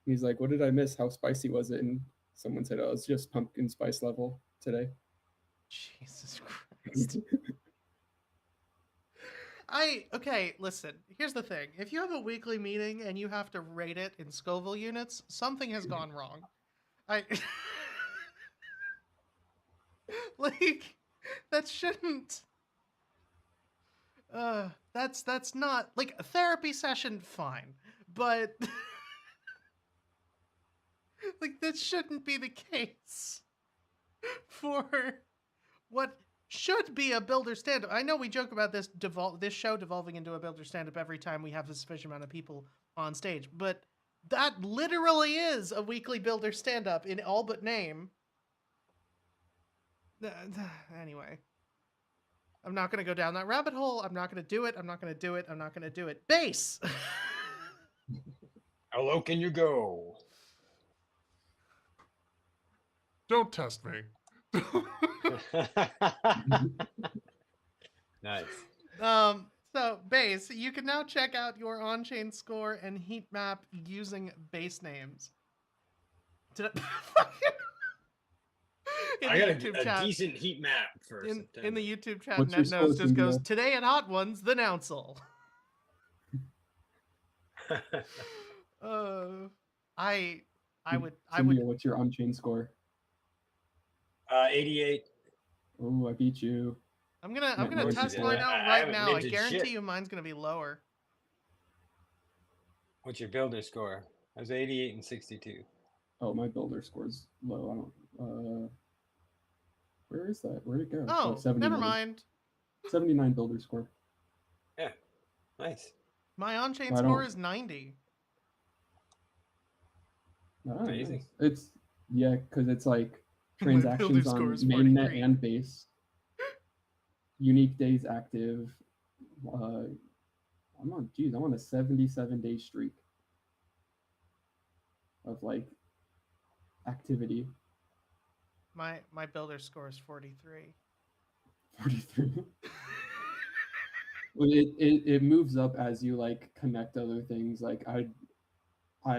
S6: He's like, "What did I miss? How spicy was it?" And someone said, "Oh, it's just pumpkin spice level today."
S4: Jesus Christ. Okay, listen. Here's the thing. If you have a weekly meeting and you have to rate it in Scoville units, something has gone wrong. I like that shouldn't that's not like a therapy session, fine. But like that shouldn't be the case for what should be a builder stand-up. I know we joke about this show devolving into a builder stand-up every time we have a sufficient amount of people on stage, but that literally is a weekly builder stand-up in all but name. Anyway, I'm not going to go down that rabbit hole. I'm not going to do it. I'm not going to do it. I'm not going to do it. Base.
S5: How low can you go?
S7: Don't test me.
S5: Nice.
S4: So base, you can now check out your on-chain score and heat map using base names. Did in
S5: I
S4: the
S5: got
S4: YouTube
S5: a
S4: chat,
S5: decent heat map for
S4: in
S5: September.
S4: the YouTube chat,
S6: What's your
S4: NetNose
S6: score,
S4: just goes,
S6: Cynthia?
S4: today at Hot Ones, the Nouncil. I would
S6: Cynthia, what's your on-chain score?
S5: 88.
S6: Oh, I beat you.
S4: I'm gonna
S6: NetNose is
S4: test
S6: low.
S4: mine
S5: I
S4: out right
S5: haven't
S4: now. I
S5: minted
S4: guarantee
S5: shit.
S4: you mine's gonna be lower.
S5: What's your builder score? I was 88 and 62.
S6: Oh, my builder score's low. I don't. Where is that? Where'd it go?
S4: Oh,
S6: 79.
S4: never mind.
S6: 79 builder score.
S5: Yeah, nice.
S4: My on-chain
S6: I
S4: score
S6: don't-
S4: is 90.
S6: Oh,
S5: Amazing.
S6: nice. It's because it's like
S4: My builder
S6: transactions
S4: score
S6: on
S4: is
S6: mainnet
S4: 43.
S6: and base. Unique days active. I'm on a 77-day streak of like activity.
S4: My builder score is 43.
S6: 43. Well, it moves up as you like connect other things. Like I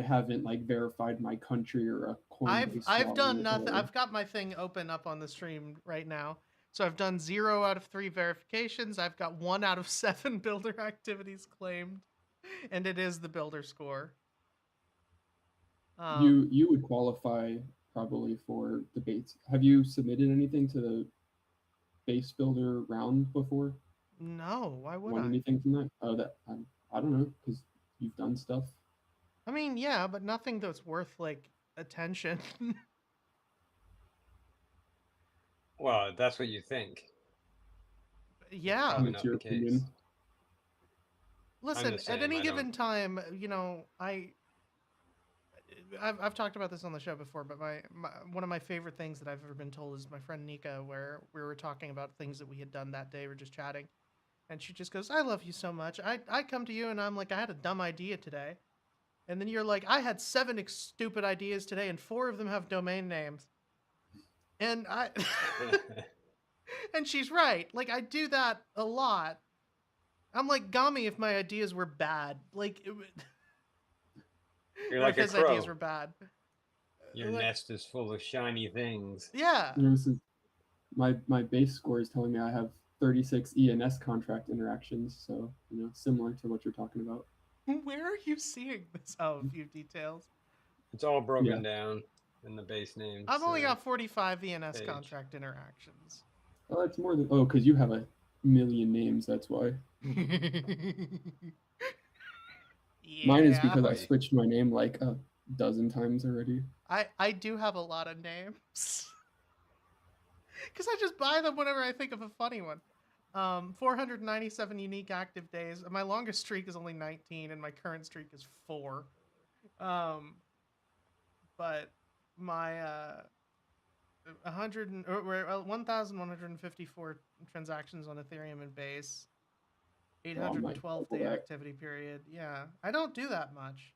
S6: haven't like verified my country or a Coinbase.
S4: I've done
S6: wallet
S4: nothing.
S6: or-
S4: I've got my thing open up on the stream right now. So I've done 0 out of 3 verifications. I've got 1 out of 7 builder activities claimed, and it is the builder score.
S6: You would qualify probably for the base. Have you submitted anything to the base builder round before?
S4: No, why would
S6: Won
S4: I?
S6: anything from that? Oh, that I don't know because you've done stuff.
S4: I mean, yeah, but nothing that's worth like attention.
S5: Well, that's what you think.
S4: Yeah.
S5: Probably
S6: What's
S5: not
S6: your
S5: the case.
S6: opinion?
S4: Listen,
S5: the
S4: at
S5: same,
S4: any
S5: I
S4: given
S5: don't-
S4: time, you know, I've talked about this on the show before, but my one of my favorite things that I've ever been told is my friend Nika, where we were talking about things that we had done that day. We're just chatting, and she just goes, "I love you so much." I come to you and I'm like, "I had a dumb idea today," and then you're like, "I had 7 stupid ideas today, and 4 of them have domain names," and and she's right. Like I do that a lot. I'm like, Gami, if my ideas were bad, like it would.
S5: You're
S4: or
S5: like
S4: if
S5: a
S4: his
S5: crow.
S4: ideas were bad.
S5: Your
S4: Like-
S5: nest is full of shiny things.
S4: Yeah.
S6: You know, this is my base score is telling me I have 36 ENS contract interactions, so similar to what you're talking about.
S4: Where are you seeing this? Oh, a few details.
S5: It's all broken down in the base names.
S4: I've only got 45 ENS
S5: page.
S4: contract interactions.
S6: Oh, that's more than because you have a million names. That's why. Mine is because I
S5: Right.
S6: switched my name like a dozen times already.
S4: I do have a lot of names. Because I just buy them whenever I think of a funny one. 497 unique active days. My longest streak is only 19, and my current streak is 4. But my 1,154 transactions on Ethereum and Base, 812 day
S6: double that.
S4: activity period. Yeah, I don't do that much.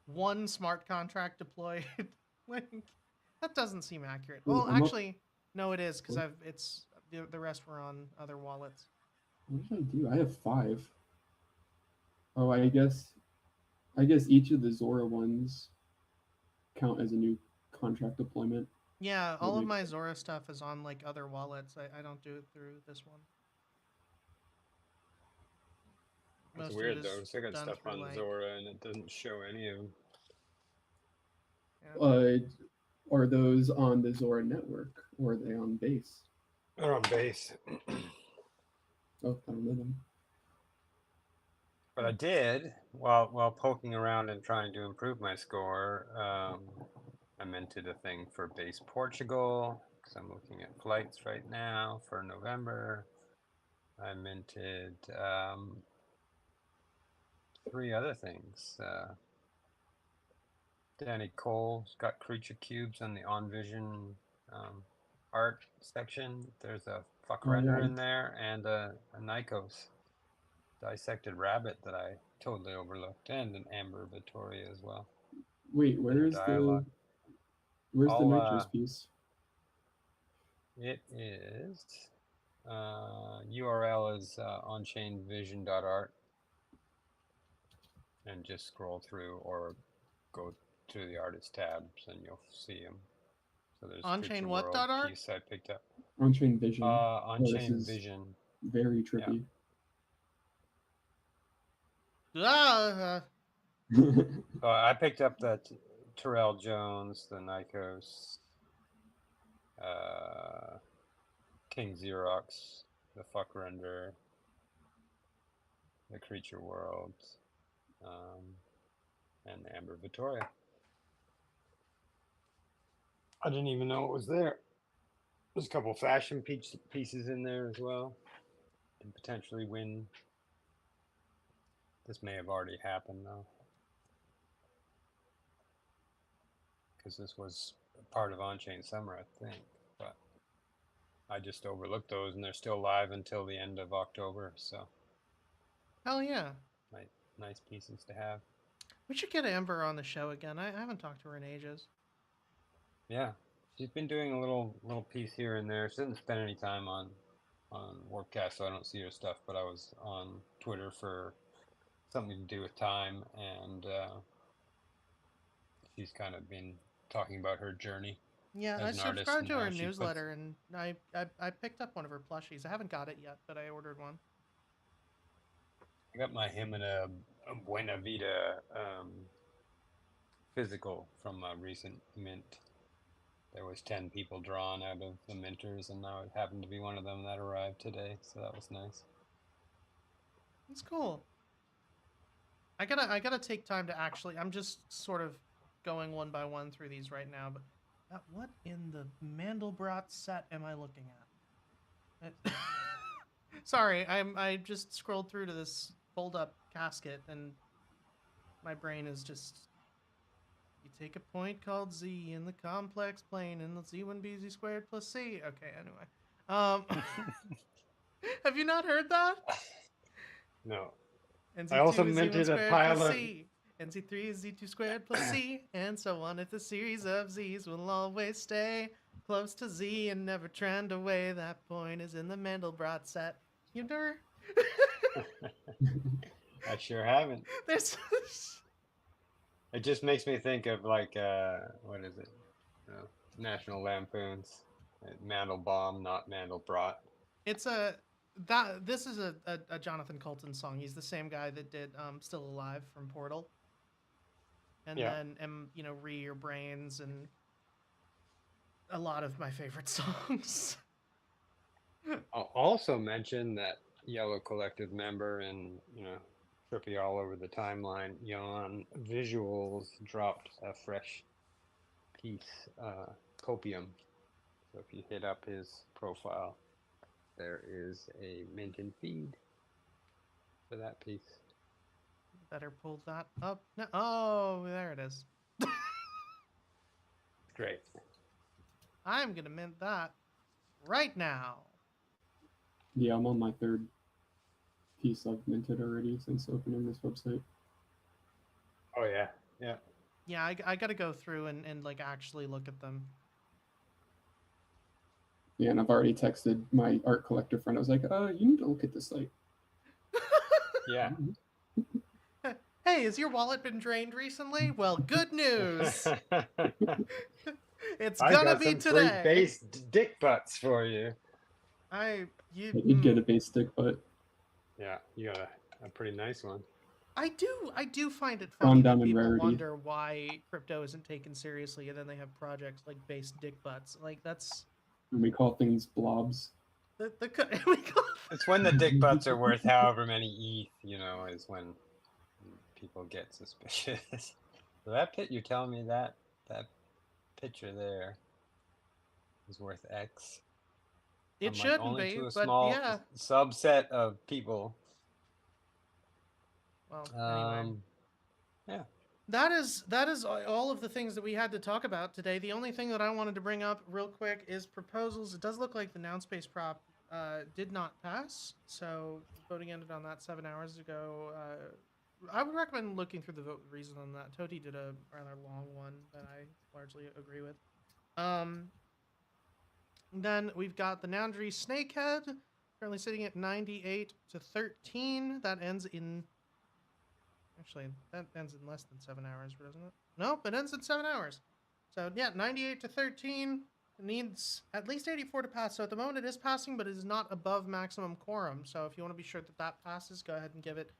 S4: 1 smart contract deployed. Like that doesn't seem accurate.
S6: Well,
S4: Well,
S6: I'm up-
S4: actually, no, it is because
S6: What?
S4: it's the rest were on other wallets.
S6: What did I do? I have 5. Oh, I guess each of the Zora ones count as a new contract deployment.
S4: Yeah, all of
S6: makes
S4: my Zora stuff is on like other wallets. I don't do it through this one. Most
S5: It's
S4: of
S5: weird
S4: it
S5: though,
S4: is
S5: 'cause I got
S4: done
S5: stuff
S4: through,
S5: on
S4: like-
S5: Zora and it doesn't show any of them.
S6: Are those on the Zora network or are they on base?
S5: They're on base.
S6: Oh, I don't know them.
S5: But I did, while poking around and trying to improve my score, I minted a thing for base Portugal, because I'm looking at flights right now for November. I minted 3 other things. Danny Cole's got creature cubes on the On Vision art section. There's a fuck
S6: Oh,
S5: render
S6: yeah.
S5: in there and a Nikos dissected rabbit that I totally overlooked, and an Amber Vittoria as well.
S6: Wait,
S5: her
S6: where's the
S5: dialogue.
S6: Where's the
S5: I'll,
S6: nitrous piece?
S5: It is URL is onchainvision.art, and just scroll through or go to the artist tabs and you'll see them. So there's
S4: On-chain
S5: Creature
S4: what
S5: World
S4: dot art?
S5: piece I picked up.
S6: On-chain vision. this
S5: On-chain
S6: is
S5: vision.
S6: very trippy.
S4: Ah,
S5: I picked up the Terrell Jones, the Nikos, King Xerox, the fuck render, the Creature World, and the Amber Vittoria. I didn't even know it was there. There's a couple fashion pieces in there as well, and potentially win. This may have already happened though, because this was part of On-Chain Summer, I think, but I just overlooked those, and they're still live until the end of October. So
S4: hell yeah.
S5: nice pieces to have.
S4: We should get Amber on the show again. I haven't talked to her in ages.
S5: Yeah, she's been doing a little piece here and there. She doesn't spend any time on Warpcast, so I don't see her stuff. But I was on Twitter for something to do with time, and she's kind of been talking about her journey.
S4: Yeah, I
S5: as an artist
S4: subscribed
S5: and
S4: to
S5: how
S4: her
S5: she puts-
S4: newsletter, and I picked up one of her plushies. I haven't got it yet, but I ordered one.
S5: I got my him and a Buena Vida physical from a recent mint. There was 10 people drawn out of the minters, and now it happened to be one of them that arrived today, so that was nice.
S4: It's cool. I gotta take time to actually. I'm just sort of going one by one through these right now. But what in the Mandelbrot set am I looking at? Sorry, I just scrolled through to this fold up casket, and my brain is just. You take a point called Z in the complex plane, and let's Z1b Z squared plus C. Okay, anyway. Have you not heard that?
S5: No.
S4: NZ2
S5: I also
S4: is Z1
S5: minted a
S4: squared
S5: pile
S4: plus
S5: of-
S4: C. NZ3 is Z2 squared plus C, and so on. If the series of Z's will always stay close to Z and never trend away, that point is in the Mandelbrot set. You never.
S5: I sure haven't.
S4: There's.
S5: It just makes me think of like what is it? National Lampoons. Mandelbaum, not Mandelbrot.
S4: It's this is a Jonathan Colton song. He's the same guy that did Still Alive from Portal. And
S5: Yeah.
S4: then Re Your Brains and a lot of my favorite songs.
S5: I'll also mention that Yellow Collective member and trippy all over the timeline, Jan Visuals dropped a fresh piece, Copium. So if you hit up his profile, there is a mint and feed for that piece.
S4: Better pull that up. No, oh, there it is.
S5: Great.
S4: I'm gonna mint that right now.
S6: Yeah, I'm on my third piece I've minted already since opening this website.
S5: Oh yeah, yeah.
S4: Yeah, I gotta go through and like actually look at them.
S6: Yeah, and I've already texted my art collector friend. I was like, you need to look at this site.
S5: Yeah.
S4: Hey, has your wallet been drained recently? Well, good news. It's
S5: I
S4: gonna
S5: got
S4: be
S5: some
S4: today.
S5: free base dick butts for you.
S6: I did get a base stick, but
S5: Yeah, you gotta a pretty nice one.
S4: I do find it
S6: Gone
S4: funny
S6: down
S4: that
S6: in
S4: people
S6: rarity.
S4: wonder why crypto isn't taken seriously, and then they have projects like base dick butts. Like that's
S6: And we call things blobs.
S5: It's when the dick butts are worth however many ETH, you know, is when people get suspicious. So that you're telling me that picture there is worth X?
S4: It
S5: I'm like,
S4: shouldn't
S5: only
S4: be,
S5: to a
S4: but
S5: small
S4: yeah.
S5: subset of people.
S4: Well, anyway.
S5: Yeah.
S4: That is all of the things that we had to talk about today. The only thing that I wanted to bring up real quick is proposals. It does look like the Noun Space prop did not pass, so voting ended on that 7 hours ago. I would recommend looking through the vote reason on that. Toti did a rather long one that I largely agree with. Then we've got the Noundry Snakehead, currently sitting at 98 to 13. That ends in... Actually, that ends in less than 7 hours, doesn't it? Nope, it ends in 7 hours. So, yeah, 98 to 13. It needs at least 84 to pass. So, at the moment, it is passing, but it is not above maximum quorum. So, if you want to be sure that that passes, go ahead and give it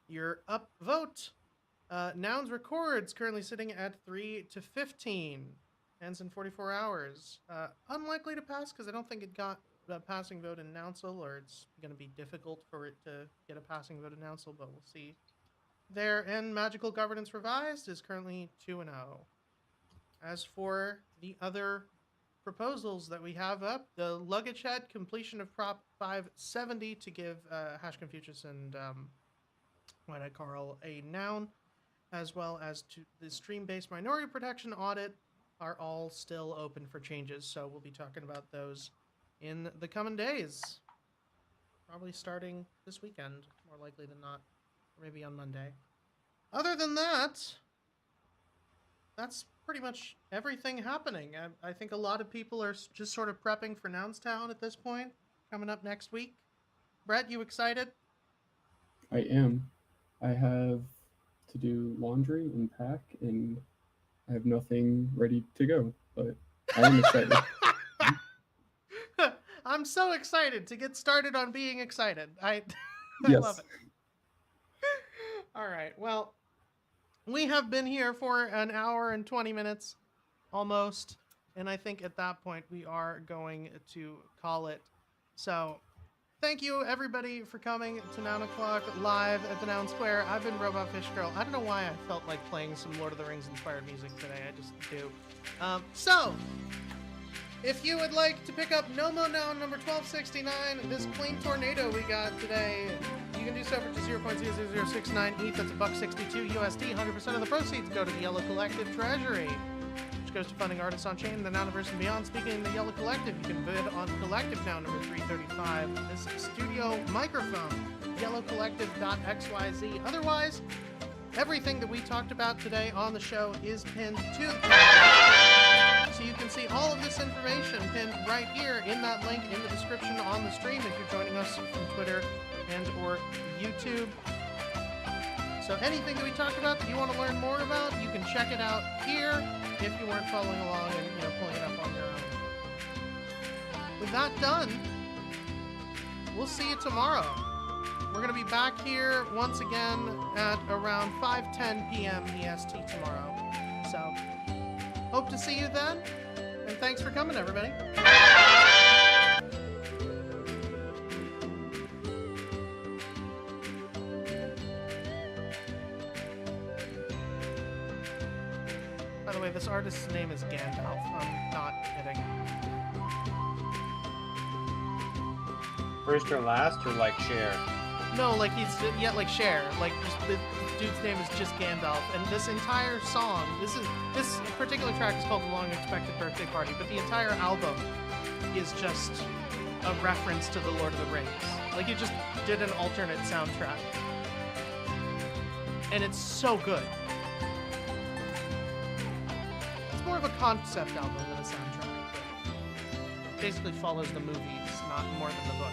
S4: your up vote. Nouns Records, currently sitting at 3 to 15. Ends in 44 hours. Unlikely to pass, because I don't think it got a passing vote in Nouncil, or it's going to be difficult for it to get a passing vote in Nouncil, but we'll see. There, and Magical Governance Revised is currently 2-0. As for the other proposals that we have up, the Luggage Head completion of Prop 570 to give Hash Confucius and White-Eyed Carl a noun, as well as to the stream-based minority protection audit, are all still open for changes. So we'll be talking about those in the coming days. Probably starting this weekend, more likely than not. Maybe on Monday. Other than that, that's pretty much everything happening. I think a lot of people are just sort of prepping for Nounstown at this point, coming up next week. Brett, you excited?
S6: I am. I have to do laundry and pack, and I have nothing ready to go, but I am excited.
S4: I'm so excited to get started on being excited. I
S6: Yes.
S4: love it. All right. Well, we have been here for an hour and 20 minutes almost. And I think at that point we are going to call it. So thank you everybody for coming to 9 o'clock live at the Noun Square. I've been Robot Fish Girl. I don't know why I felt like playing some Lord of the Rings inspired music today. I just do. So if you would like to pick up Nomo Noun number 1269, this clean tornado we got today, you can do so for just 0.00069 ETH. That's $1.62 USD. 100% of the proceeds go to the Yellow Collective Treasury, which goes to funding artists on chain, the Nouniverse, and beyond. Speaking of the Yellow Collective, you can bid on Collective Noun number 335. This studio microphone, yellowcollective.xyz. Otherwise, everything that we talked about today on the show is pinned to the page. So you can see all of this information pinned right here in that link in the description on the stream if you're joining us from Twitter and or YouTube. So anything that we talked about that you want to learn more about, you can check it out here if you weren't following along and pulling it up on your own. With that done, we'll see you tomorrow. We're going to be back here once again at around 5:10 p.m. EST tomorrow. So, hope to see you then, and thanks for coming, everybody. By the way, this artist's name is Gandalf. I'm not kidding.
S5: First or last, or like Cher?
S4: No, like like Cher. Like just the dude's name is just Gandalf, and this entire song, this particular track is called "The Long Expected Birthday Party," but the entire album is just a reference to the Lord of the Rings. Like you just did an alternate soundtrack, and it's so good. It's more of a concept album than a soundtrack. It basically follows the movies, not more than the book.